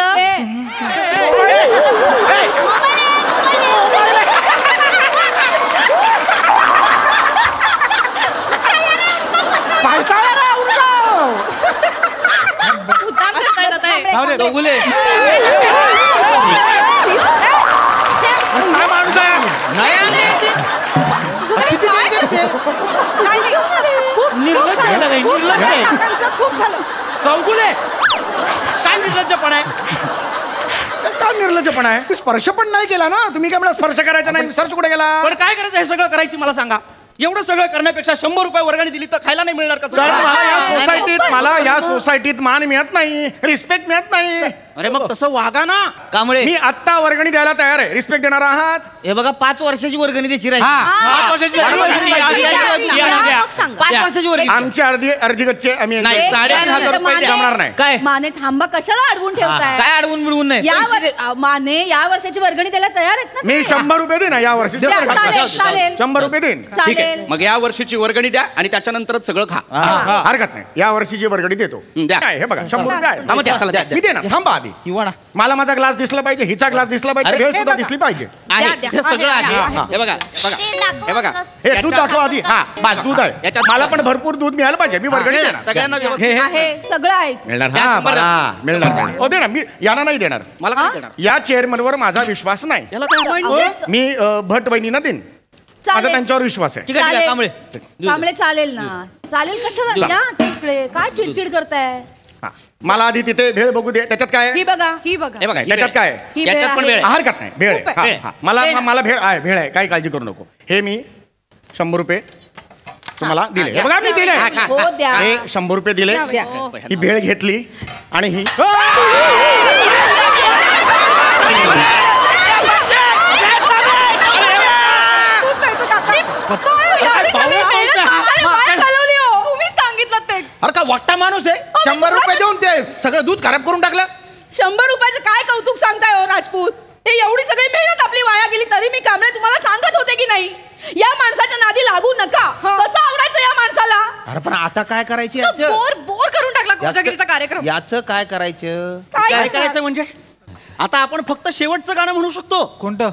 Speaker 4: खूप झालं
Speaker 11: चौगुले. काय निर्लज्जपणा आहे?
Speaker 8: काय निर्लज्जपणा आहे? स्पर्श पण नाही केला ना तुम्ही. काय मला स्पर्श करायचा नाही, सर्च कुठे गेला?
Speaker 11: पण काय करायचं हे सगळं करायची मला सांगा. एवढं सगळं करण्यापेक्षा 100 रुपये वर्गणी दिली तर खायला नाही मिळणार का?
Speaker 8: मला या सोसायटीत मान मिळत नाही, रिस्पेक्ट मिळत नाही.
Speaker 11: अरे मग तसं वागा ना.
Speaker 13: कांबळे,
Speaker 8: मी आत्ता वर्गणी द्यायला तयार आहे. रिस्पेक्ट देणार आहात?
Speaker 13: हे बघा 5 वर्षाची वर्गणी द्यायची राहील.
Speaker 4: 5 वर्षाची वर्गणी.
Speaker 8: आमची अर्धी गच्ची आम्ही
Speaker 11: नाही, 8,500 रुपये
Speaker 8: जमणार नाही.
Speaker 13: काय
Speaker 4: माने थांबा, कशाला अडवून ठेवताय?
Speaker 13: काय अडवून मिळवून नाही?
Speaker 4: माने या वर्षाची वर्गणी द्यायला तयार आहेत ना?
Speaker 8: मी 100 रुपये देईन या वर्षी.
Speaker 4: चालेल.
Speaker 8: 100 रुपये देईन.
Speaker 11: ठीक आहे, मग या वर्षीची वर्गणी द्या आणि त्याच्यानंतरच सगळं खा.
Speaker 8: हरकत नाही, या वर्षीची वर्गणी देतो.
Speaker 11: द्या.
Speaker 8: हे बघा 100 रुपये आहे. मी देणार. थांबा आधी. मला माझा ग्लास दिसला पाहिजे, हिचा ग्लास दिसला पाहिजे, भेळ सुद्धा दिसली पाहिजे.
Speaker 11: हे सगळं आहे. हे बघा हे बघा,
Speaker 8: हे दूध दाखवा आधी. हा दूध आहे याच्यात. मला पण भरपूर दूध मिळालं पाहिजे. मी वर्गणी देणार
Speaker 11: सगळ्यांना.
Speaker 4: सगळं आहे.
Speaker 8: मिळणार. मिळणार. देणार. मी यांना नाही देणार.
Speaker 11: मला काय देणार?
Speaker 8: या चेअरमनवर माझा विश्वास नाही. मी भट वहिनींना देईन. माझा त्यांच्यावर विश्वास आहे.
Speaker 4: कांबळे चालेल ना? चालेल. कशाला तिकडे काय चिडचिड करताय?
Speaker 8: मला आधी तिथे भेळ बघू दे. त्याच्यात काय?
Speaker 4: ही बघा.
Speaker 11: हे बघा
Speaker 8: त्याच्यात काय?
Speaker 11: याच्यात पण वेळ आहे.
Speaker 8: हरकत नाही, भेळ आहे. मला भेळ आहे, काही काळजी करू नको. हे मी 100 रुपये तुम्हाला दिले. बघा मी दिले. हे 100 रुपये दिले. ही भेळ घेतली आणि ही
Speaker 4: तुम्ही सांगितलं ते.
Speaker 12: अरे का वाटता माणूस आहे? 100 रुपये देऊन ते सगळं दूध खराब करून टाकलं.
Speaker 4: 100 रुपयाचं काय कौतुक सांगताय हो राजपूत? ते एवढी सगळी मेहनत आपली वाया गेली तरी मी कांबळे तुम्हाला सांगत होते की नाही, या माणसाच्या नादी लागू नका. कसं आवडायचं या माणसाला?
Speaker 12: अरे पण आता काय करायचं?
Speaker 4: बोर करून टाकला कोजागिरीचा कार्यक्रम.
Speaker 12: याचं काय करायचं?
Speaker 11: काय करायचं म्हणजे आता आपण फक्त शेवटचं गाणं म्हणू शकतो.
Speaker 5: कोणतं?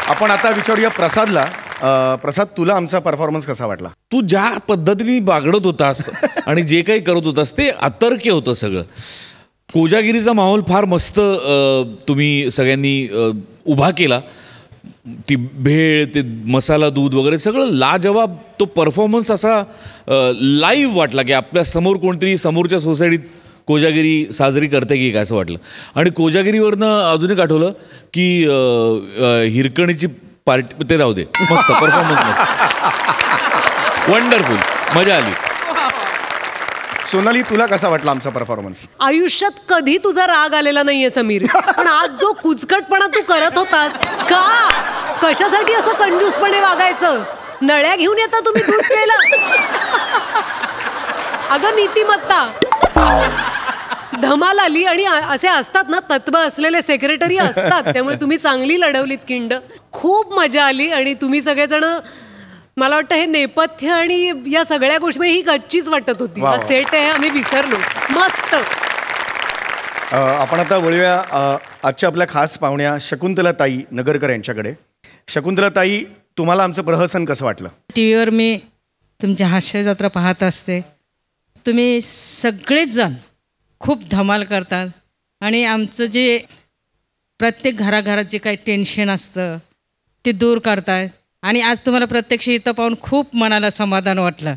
Speaker 8: आपण आता विचारूया प्रसादला. प्रसाद, तुला आमचा परफॉर्मन्स कसा वाटला?
Speaker 9: तू ज्या पद्धतीने बागडत होतास आणि जे काही करत होतास ते अतर्क्य होतं सगळं. कोजागिरीचा माहोल फार मस्त तुम्ही सगळ्यांनी उभा केला. ती भेळ, ते मसाला दूध वगैरे सगळं लाजवाब. तो परफॉर्मन्स असा लाईव्ह वाटला की आपल्या समोर कोणतरी समोरच्या सोसायटीत कोजागिरी साजरी करते की काय असं वाटलं. आणि कोजागिरीवरनं अजून एक आठवलं की हिरकणीची पार्टी, ते राहू दे. मस्त परफॉर्मन्स, मस्त, वंडरफुल, मजा आली.
Speaker 8: सोनाली, तुला कसा वाटला आमचा परफॉर्मन्स?
Speaker 10: आयुष्यात कधी तुझा राग आलेला नाहीये समीर, पण आज जो कुचकटपणा तू करत होतास, का कशासाठी असं कंजूसपणे वागायचं? नळ्या घेऊन येता तुम्ही दूध प्यायला? अगं नीतिमत्ता, धमाल आली. आणि असे असतात ना तत्व असलेले सेक्रेटरी असतात, त्यामुळे तुम्ही चांगली लढवलीत किंड. खूप मजा आली. आणि तुम्ही सगळेजण, मला वाटतं हे नेपथ्य आणि या सगळ्या गोष्टी ही गच्चीच वाटत होती. हा सेट आहे, आम्ही विसरलो. मस्त.
Speaker 8: आपण आता वळूया आजच्या आपल्या खास पाहुण्या शकुंतलाताई नगरकर यांच्याकडे. शकुंतलाताई, तुम्हाला आमचं प्रहसन कसं वाटलं?
Speaker 14: टीव्हीवर मी तुमची हास्य जत्रा पाहत असते. तुम्ही सगळेच जण खूप धमाल करतात आणि आमचं जे प्रत्येक घराघरात जे काही टेन्शन असतं ते दूर करतायत. आणि आज तुम्हाला प्रत्यक्ष इथं पाहून खूप मनाला समाधान वाटलं.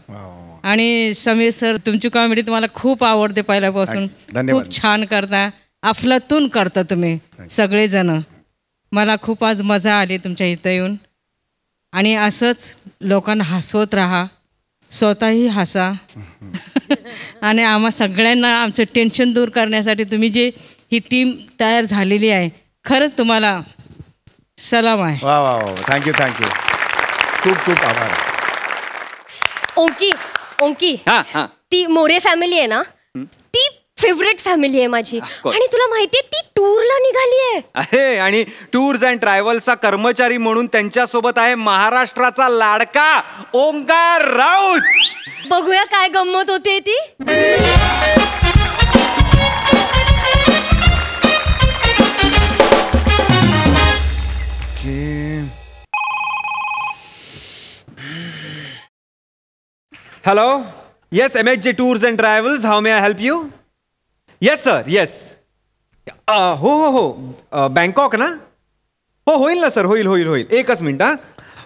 Speaker 14: आणि समीर सर, तुमची कॉमेडी तुम्हाला खूप आवडते पहिल्यापासून. खूप छान करता, अफलातून करता तुम्ही सगळेजण. मला खूप आज मजा आली तुमच्या इथं येऊन. आणि असंच लोकांना हसवत राहा, स्वतःही हसा. आणि आम्हा सगळ्यांना आमचं टेन्शन दूर करण्यासाठी तुम्ही जे ही टीम तयार झालेली आहे, खरंच तुम्हाला सलाम आहे.
Speaker 8: वा वा वा, थँक्यू थँक्यू, खूप खूप आभार.
Speaker 2: ओंकी, ती मोरे फॅमिली आहे ना, ती फेवरेट फॅमिली आहे माझी. आणि तुला माहितीये ती टूरला निघाली आहे.
Speaker 1: आणि टूर्स अँड ट्रॅव्हल्सचा कर्मचारी म्हणून त्यांच्यासोबत आहे महाराष्ट्राचा लाडका ओंकार राऊत.
Speaker 2: बघूया काय गंमत होते ती.
Speaker 1: Hello, yes, MHJ tours and travels, how may I help you? Yes sir, yes. हो हो हो, बँकॉक ना? हो, होईल ना सर, होईल होईल होईल. एकच मिनिट.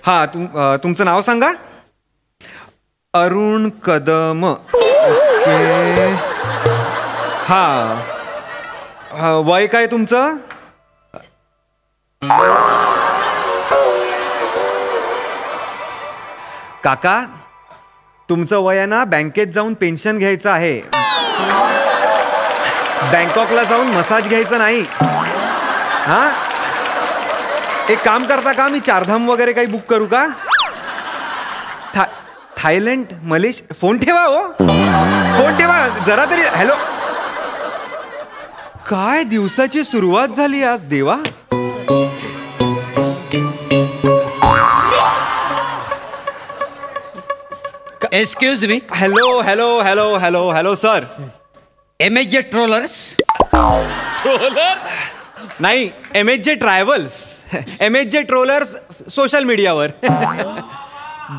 Speaker 1: हां, तुमचं नाव सांगा. अरुण कदम. ओके. हां, वय काय तुमचं? काका, तुमचं वय आहे ना, बँकेत जाऊन पेन्शन घ्यायचं आहे, बँकॉकला जाऊन मसाज घ्यायचं नाही. हां, एक काम करता का, मी चारधाम वगैरे काही बुक करू का? Thailand, Malaysia. फोन ठेवा हो, फोन ठेवा जरा तरी. हॅलो, काय दिवसाची सुरुवात झाली आज देवा.
Speaker 6: Excuse me.
Speaker 1: Hello hello hello hello hello sir.
Speaker 6: MHJ trollers?
Speaker 1: नाही, MHJ travels. MHJ trollers social मीडियावर.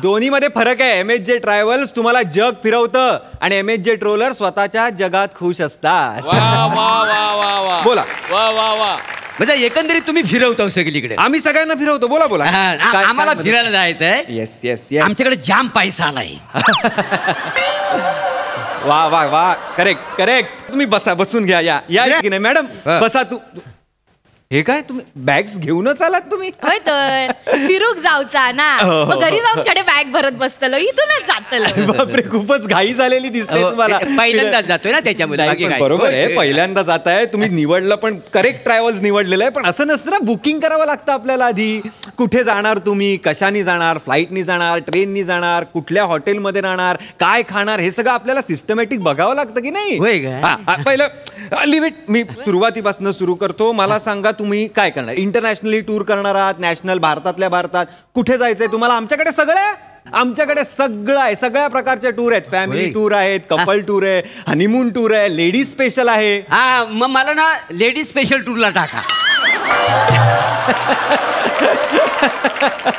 Speaker 1: दोन्हीमध्ये फरक आहे. MHJ ट्रॅव्हल्स तुम्हाला जग फिरवतं आणि MHJ ट्रोलर स्वतःच्या जगात खुश असतात. बोला.
Speaker 6: वा वा वा, म्हणजे एकंदरीत तुम्ही फिरवता सगळीकडे.
Speaker 1: आम्ही सगळ्यांना फिरवतो. बोला बोला.
Speaker 6: आम्हाला फिरायला जायचंय.
Speaker 1: Yes yes yes.
Speaker 6: आमच्याकडे जाम पैसा आलाय.
Speaker 1: वा वा वा, करेक्ट करेक्ट. तुम्ही बसा, बसून घ्या. या की नाही मॅडम, बसा. तू हे काय, तुम्ही बॅग्स घेऊनच आलात तुम्ही?
Speaker 4: होय तर, फिरूक जाऊचा ना, मग घरी जाऊन कडे बॅग भरत बसतलो, इथूनच जातलो.
Speaker 1: बापरे, खूपच घाई झालेली दिसते तुम्हाला.
Speaker 6: पहिल्यांदाच जातोय ना त्याच्यामध्ये.
Speaker 1: बरोबर आहे, पहिल्यांदा जाताय तुम्ही. निवडलं पण करेक्ट ट्रॅव्हल्स निवडलेलं आहे. पण असं नसतं ना, बुकिंग करावं लागतं आपल्याला आधी. कुठे जाणार तुम्ही, कशाने जाणार, फ्लाईटनी जाणार, ट्रेननी जाणार, कुठल्या हॉटेलमध्ये राहणार, काय खाणार, हे सगळं आपल्याला सिस्टमॅटिक बघावं लागतं की नाही? पहिलं लिमिट मी सुरुवातीपासून सुरू करतो. मला सांगा, तुम्ही काय करणार? इंटरनॅशनली टूर करणार आहात, नॅशनल, भारतातल्या भारतात? कुठे जायचंय तुम्हाला? आमच्याकडे सगळं आहे. सगळ्या प्रकारचे टूर आहेत. फॅमिली टूर आहेत, कपल टूर आहे, हनीमून टूर आहे, लेडीज स्पेशल आहे.
Speaker 6: हा, मग मला ना लेडीज स्पेशल टूरला टाका.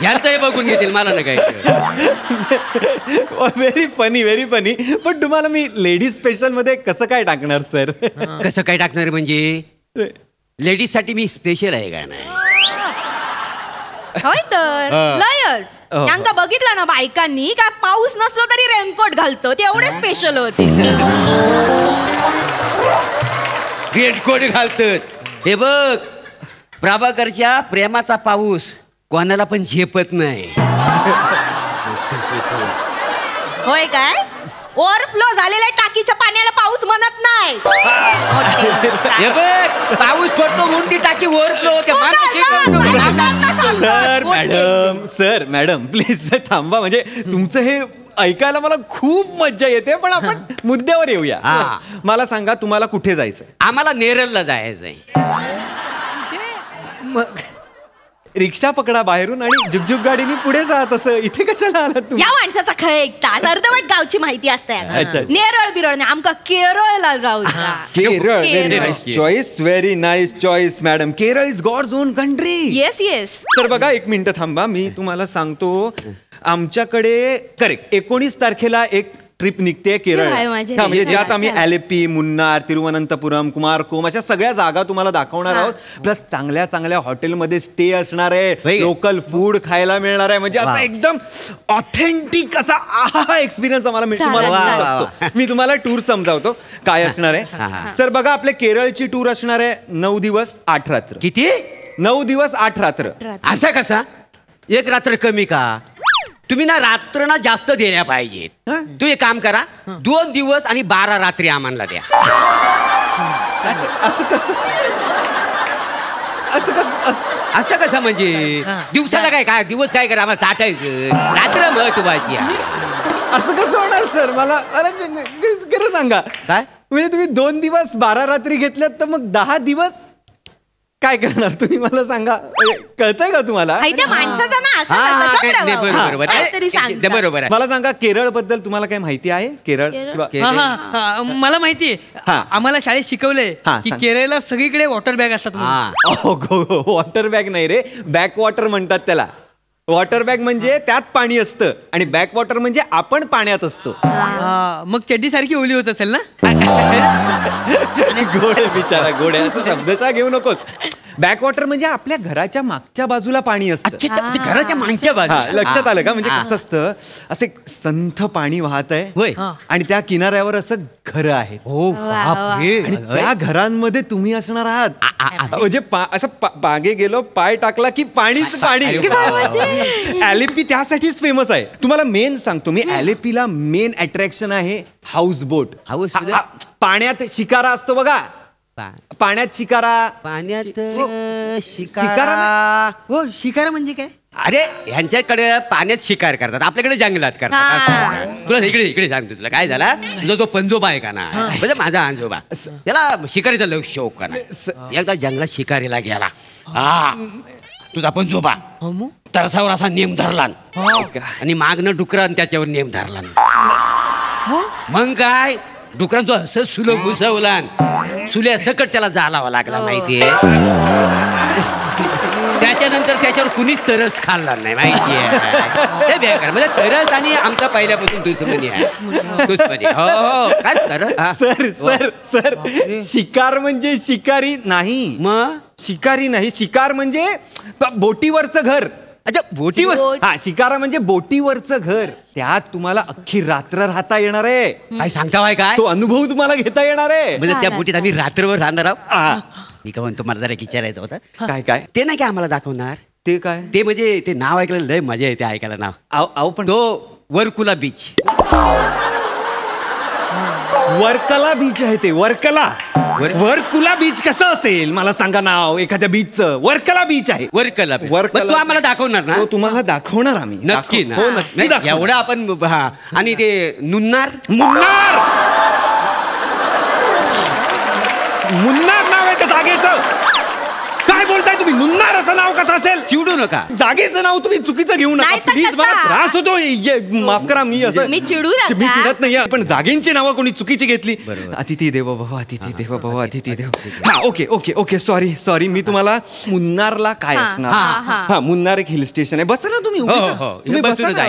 Speaker 6: यांचं बघून घेतील, मला ना काय.
Speaker 1: Very funny, very funny. पण तुम्हाला मी लेडीज स्पेशल मध्ये कसं काय टाकणार सर?
Speaker 6: कसं काय टाकणार म्हणजे? लेडीज साठी मी स्पेशल आहे का नाही?
Speaker 4: होय तर, लयच. यांका बघितलं ना बायकांनी, का पाऊस नसलो तरी रेनकोट घालतो, ते एवढे स्पेशल होते.
Speaker 6: रेनकोट घालतात. हे बघ, प्रभाकरच्या प्रेमाचा पाऊस कोणाला पण झेपत नाही.
Speaker 4: होय काय? ओव्हरफ्लो झालेल्या टाकीच्या पाण्याला पाऊस म्हणत नाही.
Speaker 6: हे बघ, पाऊस पडतो म्हणून ती टाकी ओव्हरफ्लो
Speaker 1: सर मॅडम प्लीज थांबा. म्हणजे तुमचं हे ऐकायला मला खूप मज्जा येते, पण आपण मुद्द्यावर येऊया. मला सांगा तुम्हाला कुठे जायचं?
Speaker 6: आम्हाला नेरळला जायचंय.
Speaker 1: मग रिक्षा पकडा बाहेरून आणि जुगजुग गाडीनी पुढे जा. तसं इथे कशाला आलात तुम्ही?
Speaker 4: या माणसाचा खय ऐकतात अर्धवट गावची माहिती असते.
Speaker 1: अच्छा.
Speaker 4: नेरळ बिरळ नाही, आमका केरळला जाऊ.
Speaker 1: Kerala, very nice choice, very nice choice madam. Kerala is God's own country.
Speaker 4: Yes yes.
Speaker 1: तर बघा, एक मिनिट थांबा, मी तुम्हाला सांगतो. आमच्याकडे करेक्ट 19 तारखेला एक ट्रिप निघते केरळ. म्हणजे ज्यात आम्ही ॲलेपी, मुन्नार, तिरुवनंतपुरम, कुमारकोम अशा सगळ्या जागा तुम्हाला दाखवणार आहोत. प्लस चांगल्या चांगल्या हॉटेलमध्ये स्टे असणार आहे, लोकल फूड खायला मिळणार आहे. म्हणजे असं एकदम ऑथेंटिक असा एक्सपिरियन्स आम्हाला मिळतो. मी तुम्हाला टूर समजावतो काय असणार आहे. तर बघा, आपल्या केरळची टूर असणार आहे 9 दिवस 8 रात्र.
Speaker 6: किती?
Speaker 1: 9 दिवस 8 रात्र.
Speaker 6: असा कसा? एक रात्र कमी का? तुम्ही ना रात्र ना जास्त द्यायला पाहिजेत. तू एक काम करा, 2 दिवस आणि 12 रात्री आम्हाला द्या.
Speaker 1: असं कसं?
Speaker 6: असं कसं म्हणजे? दिवसाला काय दिवस काय करा, आम्हाला साठायचं, रात्र महत्वाची.
Speaker 1: असं कसं होणार सर? मला खरं सांगा.
Speaker 6: काय
Speaker 1: म्हणजे तुम्ही 2 दिवस 12 रात्री घेतल्यात, तर मग 10 दिवस काय करणार तुम्ही? मला सांगा. कळतंय का तुम्हाला?
Speaker 6: बरोबर.
Speaker 1: मला सांगा, केरळ बद्दल तुम्हाला काय माहिती आहे? केरळ
Speaker 13: मला माहितीये. आम्हाला शाळेत शिकवलंय की केरळला सगळीकडे वॉटर बॅग असतात.
Speaker 1: वॉटर बॅग नाही रे, बॅक वॉटर म्हणतात त्याला. वॉटर बॅग म्हणजे त्यात पाणी असतं आणि बॅक वॉटर म्हणजे आपण पाण्यात असतो.
Speaker 13: मग चड्डी सारखी ओली होत असेल ना?
Speaker 1: गोडे बिचारा, गोडे असं शब्दशः घेऊ नकोस. बॅकवॉटर म्हणजे आपल्या घराच्या मागच्या बाजूला पाणी असतं.
Speaker 6: घराच्या मागच्या बाजूला.
Speaker 1: लक्षात आलं का? म्हणजे कसं असतं, असे संथ पाणी वाहत आहे आणि त्या किनाऱ्यावर असं घरं आहेत आणि त्या घरांमध्ये तुम्ही असणार आहात. म्हणजे असं मागे गेलो, पाय टाकला की पाणीच पाणी. ॲलेपी त्यासाठीच फेमस आहे. तुम्हाला मेन सांगतो मी, ॲलेपीला मेन अट्रॅक्शन आहे हाऊस बोट. पाण्यात शिकारा असतो बघा. पाण्यात शिकारा.
Speaker 6: पाण्यात
Speaker 1: शिकारा.
Speaker 13: हो, शिकारा म्हणजे काय?
Speaker 6: अरे ह्यांच्याकडे पाण्यात शिकार करतात, आपल्याकडे जंगलात करतात. तुला इकडे इकडे सांगतो, तुला काय झाला, तुझा जो पंजोबा आहे का ना, म्हणजे माझा आजोबा, त्याला शिकारीचा लय शौक का ना. एकदा जंगलात शिकारीला गेला. तुझा पंजोबा तरसावर असा नेम धरला आणि मागणं डुकरान त्याच्यावर नेम धरला. मग काय, डुकरांचं असं सुलं घुसवला, सुल्या सकट त्याला जालावा लागला माहितीये. त्याच्यानंतर त्याच्यावर कुणीच तरस खाल्ला नाही माहितीये. बेकार म्हणजे तरस आणि आमचा पहिल्यापासून दुश्मनी आहे. दुश्मनी. हो काय तरस.
Speaker 1: सर सर सर शिकार म्हणजे शिकारी नाही.
Speaker 6: मग
Speaker 1: शिकारी नाही, शिकार म्हणजे बोटीवरचं घर.
Speaker 6: अच्छा, बोटीवर.
Speaker 1: हा, शिकारा म्हणजे बोटीवरचं घर. त्यात तुम्हाला अख्खी रात्र राहता येणार आहे.
Speaker 6: काय सांगता बाय? काय
Speaker 1: तो अनुभव तुम्हाला घेता येणार आहे.
Speaker 6: म्हणजे त्या बोटीत आम्ही रात्रभर राहणार आहोत. मी का म्हणतो, मला जरा विचारायचं होतं.
Speaker 1: काय काय?
Speaker 6: ते नाही काय आम्हाला दाखवणार?
Speaker 1: ते काय?
Speaker 6: ते म्हणजे ते नाव ऐकलं लय मजा येते ऐकायला नाव.
Speaker 1: आव पण
Speaker 6: तो वरकुला बीच.
Speaker 1: वर्कला बीच आहे ते. वर्कला. वरकुला बीच कसं असेल मला सांगा नाव एखाद्या बीचचं. वर्कला बीच आहे.
Speaker 6: वर्कला बीच. तू आम्हाला दाखवणार ना?
Speaker 1: तुम्हाला दाखवणार आम्ही.
Speaker 6: नक्की ना?
Speaker 1: हो, नक्की.
Speaker 6: एवढं आपण. हा, आणि ते मुन्नार.
Speaker 1: मुन्नार मुन्नार नाव आहे त्या जागेचं. काय बोलताय तुम्ही? मुन्नार असं नाव कसं असेल?
Speaker 6: चिडू नका.
Speaker 1: जागेचं नाव तुम्ही चुकीचं घेऊ नका प्लीज. मला त्रास होतो. माफ करा, मी असं मी चिडत नाही, पण जागेंची नावं कोणी चुकीची घेतली. अतिथी देवो भव, अतिथी देवो भव, अतिथी देव. हा, okay okay okay, sorry sorry. मी तुम्हाला मुन्नारला काय असणार. हा, मुन्नार एक हिल स्टेशन आहे. बसा ना तुम्ही.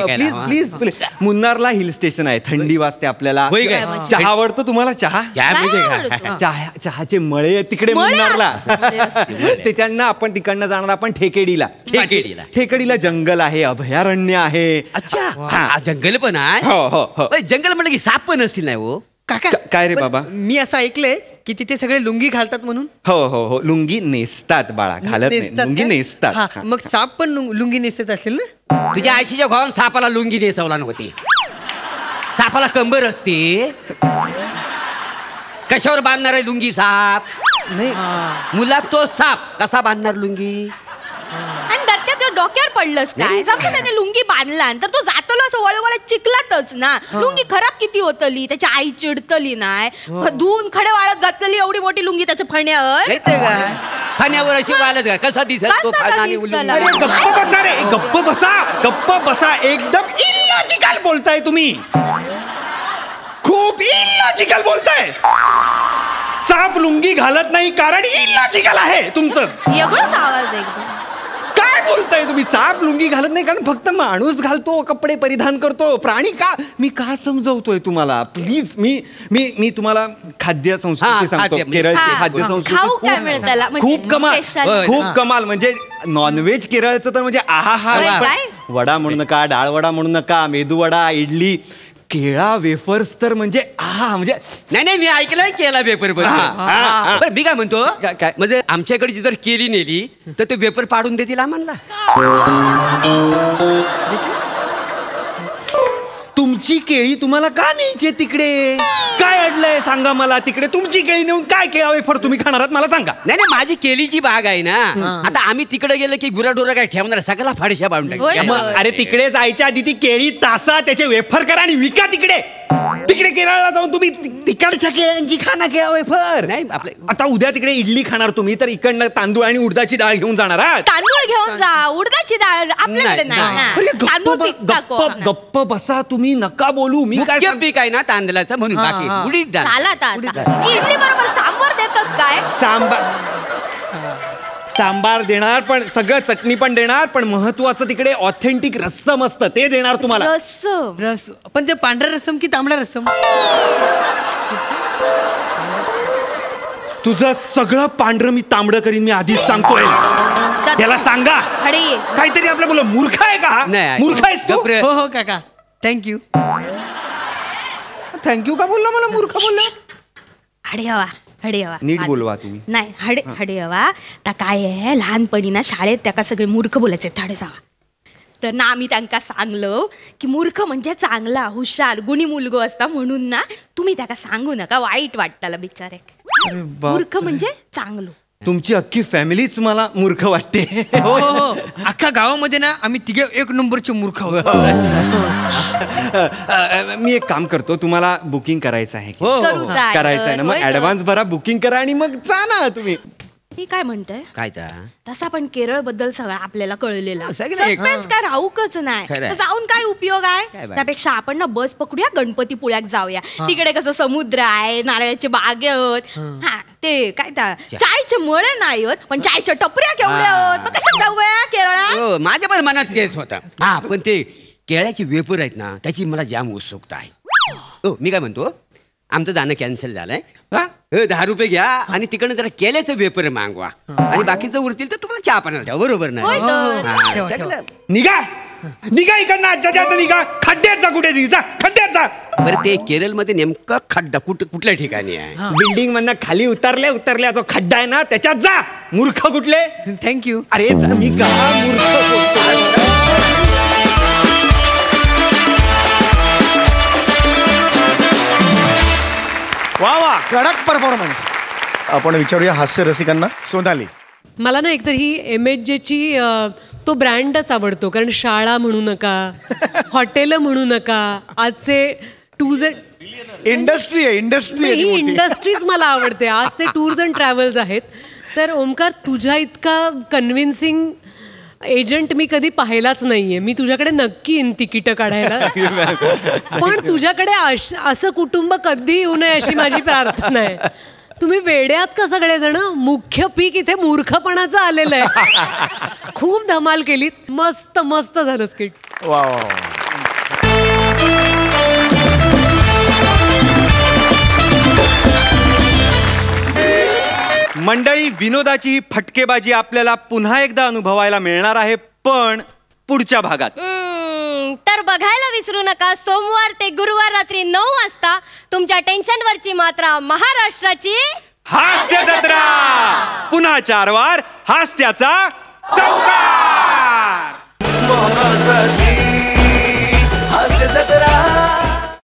Speaker 1: Please please please. मुन्नारला हिल स्टेशन आहे. थंडी वाजते आपल्याला. चहा आवडतो तुम्हाला? चहा. चहाचे मळे तिकडे मुन्नारला. त्याच्यानं आपण तिकडनं जाणार आपण ठेकेडीला. ठेकेडीला जंगल आहे, अभयारण्य आहे.
Speaker 6: अच्छा, जंगल पण आहे.
Speaker 1: हो हो हो.
Speaker 6: जंगल म्हटलं की साप पण असतील नाही हो?
Speaker 13: काका
Speaker 1: काय रे बाबा?
Speaker 13: मी असं ऐकलंय की तिथे सगळे लुंगी घालतात म्हणून.
Speaker 1: हो हो हो, लुंगी नेसतात बाळा, घालत नाही, लुंगी नेसतात.
Speaker 13: मग साप पण लुंगी नेसत असेल ना?
Speaker 6: तुझ्या आईशीच्या भावान सापाला लुंगी नेसवला नव्हती. सापाला कंबर असते. कशावर बांधणार आहे लुंगी साप?
Speaker 1: नाही
Speaker 6: मुला तो साप कसा बांधणार लुंगी?
Speaker 4: आणि दत्त्या तो डोक्यावर पडलंस काय? समजा त्याने लुंगी बांधला तर तो जातलो असं वळवळत चिखलातच ना. लुंगी खराब किती होतली, त्याची आई चिडतली नाही. धुवून खडे वाळत घातलेली एवढी मोठी लुंगी त्याच्या फण्यावर.
Speaker 6: फण्यावर अशी वाळत का? कसा दिसेल तो फाना आणि लुंगी?
Speaker 1: अरे गप्प बसा रे, गप्प बसा, गप्प बसा. एकदम इलॉजिकल बोलताय तुम्ही, खूप इलॉजिकल बोलताय. साप लुंगी घालत नाही कारण इलॉजिकल आहे तुमचं.
Speaker 4: एवढाच आवाज एकदम.
Speaker 1: काय बोलताय तुम्ही? साप लुंगी घालत नाही कारण फक्त माणूस घालतो, कपडे परिधान करतो. प्राणी का? मी का समजवतोय तुम्हाला? प्लीज मी तुम्हाला खाद्य संस्कृती सांगतो. केरळची खाद्य संस्कृती खूप कमाल, खूप कमाल. म्हणजे नॉनव्हेज केरळचं तर म्हणजे आहा हा. वडा म्हणू नका, डाळ वडा म्हणू नका, मेदू वडा, इडली, केळा वेफर्स तर म्हणजे आहा. म्हणजे
Speaker 6: नाही मी ऐकलंय केला वेपर. मी काय म्हणतो, म्हणजे आमच्याकडची जर केली नेली तर ते वेपर पाडून देतील आम्हाला.
Speaker 1: तुमची केळी तुम्हाला का न्यायची तिकडे? काय अडलंय सांगा मला. तिकडे तुमची केळी नेऊन काय केळा वेफर तुम्ही खाणार आहात मला सांगा.
Speaker 6: नाही माझी केळीची बाग आहे ना. आता आम्ही तिकडे गेलो की गुराढोरा काय ठेवणार? सगळा फाडशा बांधून टाकू.
Speaker 1: अरे तिकडे जायच्या आधी ती केळी तासा त्याचे वेफर करा आणि विका तिकडे. तिकडे केरळला जाऊन तुम्ही तिकडच्या केळ्यांची खाना केळा वेफर. नाही आता उद्या तिकडे इडली खाणार तुम्ही तर इकडनं तांदूळ आणि उडदाची डाळ घेऊन जाणार आहात.
Speaker 4: तांदूळ घेऊन जा, उडदाची डाळ आपल्याकडे नाही.
Speaker 1: गप्प बसा तुम्ही, नका बोलू. मी काय
Speaker 6: पीक आहे ना तांदळाचं म्हणून. बाकी उडीद डाळ.
Speaker 4: इडली बरोबर सांबार देतात काय?
Speaker 1: सांबार देणार, पण सगळं चटणी पण देणार, पण महत्वाचं तिकडे ऑथेंटिक रस्सम असतं ते देणार तुम्हाला.
Speaker 13: रस पण ते पांढरा रस्सम की तांबडा रस्सम?
Speaker 1: तुझं सगळं पांढरं मी तांबडं करीन, मी आधीच सांगतोय. त्याला सांगा काहीतरी. आपलं बोल मूर्ख आहे का? मूर्ख आहेस तू?
Speaker 13: हो काका, थँक्यू.
Speaker 1: थँक्यू का बोलला मला? मूर्ख बोलला.
Speaker 4: हडेवा
Speaker 1: नीट बोलवा तुम्ही.
Speaker 4: नाही हडेवा आता काय आहे, लहानपणी ना शाळेत त्याका सगळे मूर्ख बोलायचे थाडे जावा. तर ना आम्ही त्यांना सांगलो की मूर्ख म्हणजे चांगला, हुशार, गुणी मुलगो असता म्हणून ना तुम्ही त्याका सांगू नका, वाईट वाटताला बिचारे. मूर्ख म्हणजे चांगलो.
Speaker 1: तुमची अख्खी फॅमिलीच मला मूर्ख वाटते.
Speaker 13: हो अख्खा गावामध्ये ना आम्ही तिघे एक नंबरचे मूर्ख आहोत.
Speaker 1: मी एक काम करतो, तुम्हाला बुकिंग करायचं आहे? करायचं आहे ना, मग ऍडव्हान्स भरा, बुकिंग करा आणि मग जा ना तुम्ही.
Speaker 4: मी काय म्हणतोय,
Speaker 6: काय
Speaker 4: तसा पण केरळ बद्दल सगळं आपल्याला कळलेला. सस्पेन्स काय राहूकच नाही, जाऊन काय उपयोग आहे? त्यापेक्षा आपण ना बस पकडूया, गणपतीपुळ्यात जाऊया. तिकडे कसं समुद्र आहे, नारळाचे बाग आहेत. हा ते काय चायचे मळे नाही होत, पण चायच्या टपऱ्या केवढ्या होत. मग कशा जाऊया केरळात?
Speaker 6: माझ्या पण मनात तेच होता. हा पण ते केळ्याची वेपर आहेत ना, त्याची मला जाम उत्सुकता आहे. मी काय म्हणतो, आमचं जाणं कॅन्सल झालंय. 10 रुपये घ्या आणि तिकडनं जरा केल्याचं वेपर मागवा आणि बाकीचं उरतील तर तुम्हाला चहा पाण्याला द्या. बरोबर नाही?
Speaker 1: निघा निघा इकडनं, आजच्या आता निघा. खड्ड्यात जा, कुठे जा, खड्ड्यात जा.
Speaker 6: बरं ते केरळमध्ये नेमका खड्डा कुठल्या ठिकाणी आहे?
Speaker 1: बिल्डिंग मधनं खाली उतरल्या जो खड्डा आहे ना त्याच्यात जा. मूर्ख कुठले?
Speaker 13: थँक्यू.
Speaker 1: अरे मी का मूर्ख बोलतो?
Speaker 8: वा कडक परफॉर्मन्स. आपण विचारूया हास्य रसिकांना. सोनाली,
Speaker 10: मला ना एकतर ही MHJची तो ब्रँडच आवडतो, कारण शाळा म्हणू नका, हॉटेल म्हणू नका, आजचे टूर्स
Speaker 8: इंडस्ट्री आहे,
Speaker 10: ही इंडस्ट्रीज मला आवडते. आज ते टूर्स अँड ट्रॅव्हल्स आहेत. तर ओमकार, तुझ्या इतका कन्व्हिन्सिंग एजंट मी कधी पाहिलाच नाहीये. मी तुझ्याकडे नक्की येईन तिकीट काढायला, पण तुझ्याकडे असं कुटुंब कधी येऊ नये अशी माझी प्रार्थना आहे. तुम्ही वेड्यात का सगळेजण? मुख्य पीक इथे मूर्खपणाचं आलेलं आहे. खूप धमाल केली, मस्त मस्त झालं स्किट.
Speaker 8: वा.
Speaker 1: मंडळी, विनोदाची ही फटकेबाजी आपल्याला पुन्हा एकदा अनुभवायला मिळणार आहे, पण पुढच्या भागात.
Speaker 2: तर बघायला विसरू नका, सोमवार ते गुरुवार रात्री 9 वाजता तुमच्या टेन्शनवरची मात्रा महाराष्ट्राची
Speaker 1: हास्य जत्रा. पुन्हा 4 वार हास्याचा चौकार.
Speaker 15: हास्य जत्रा.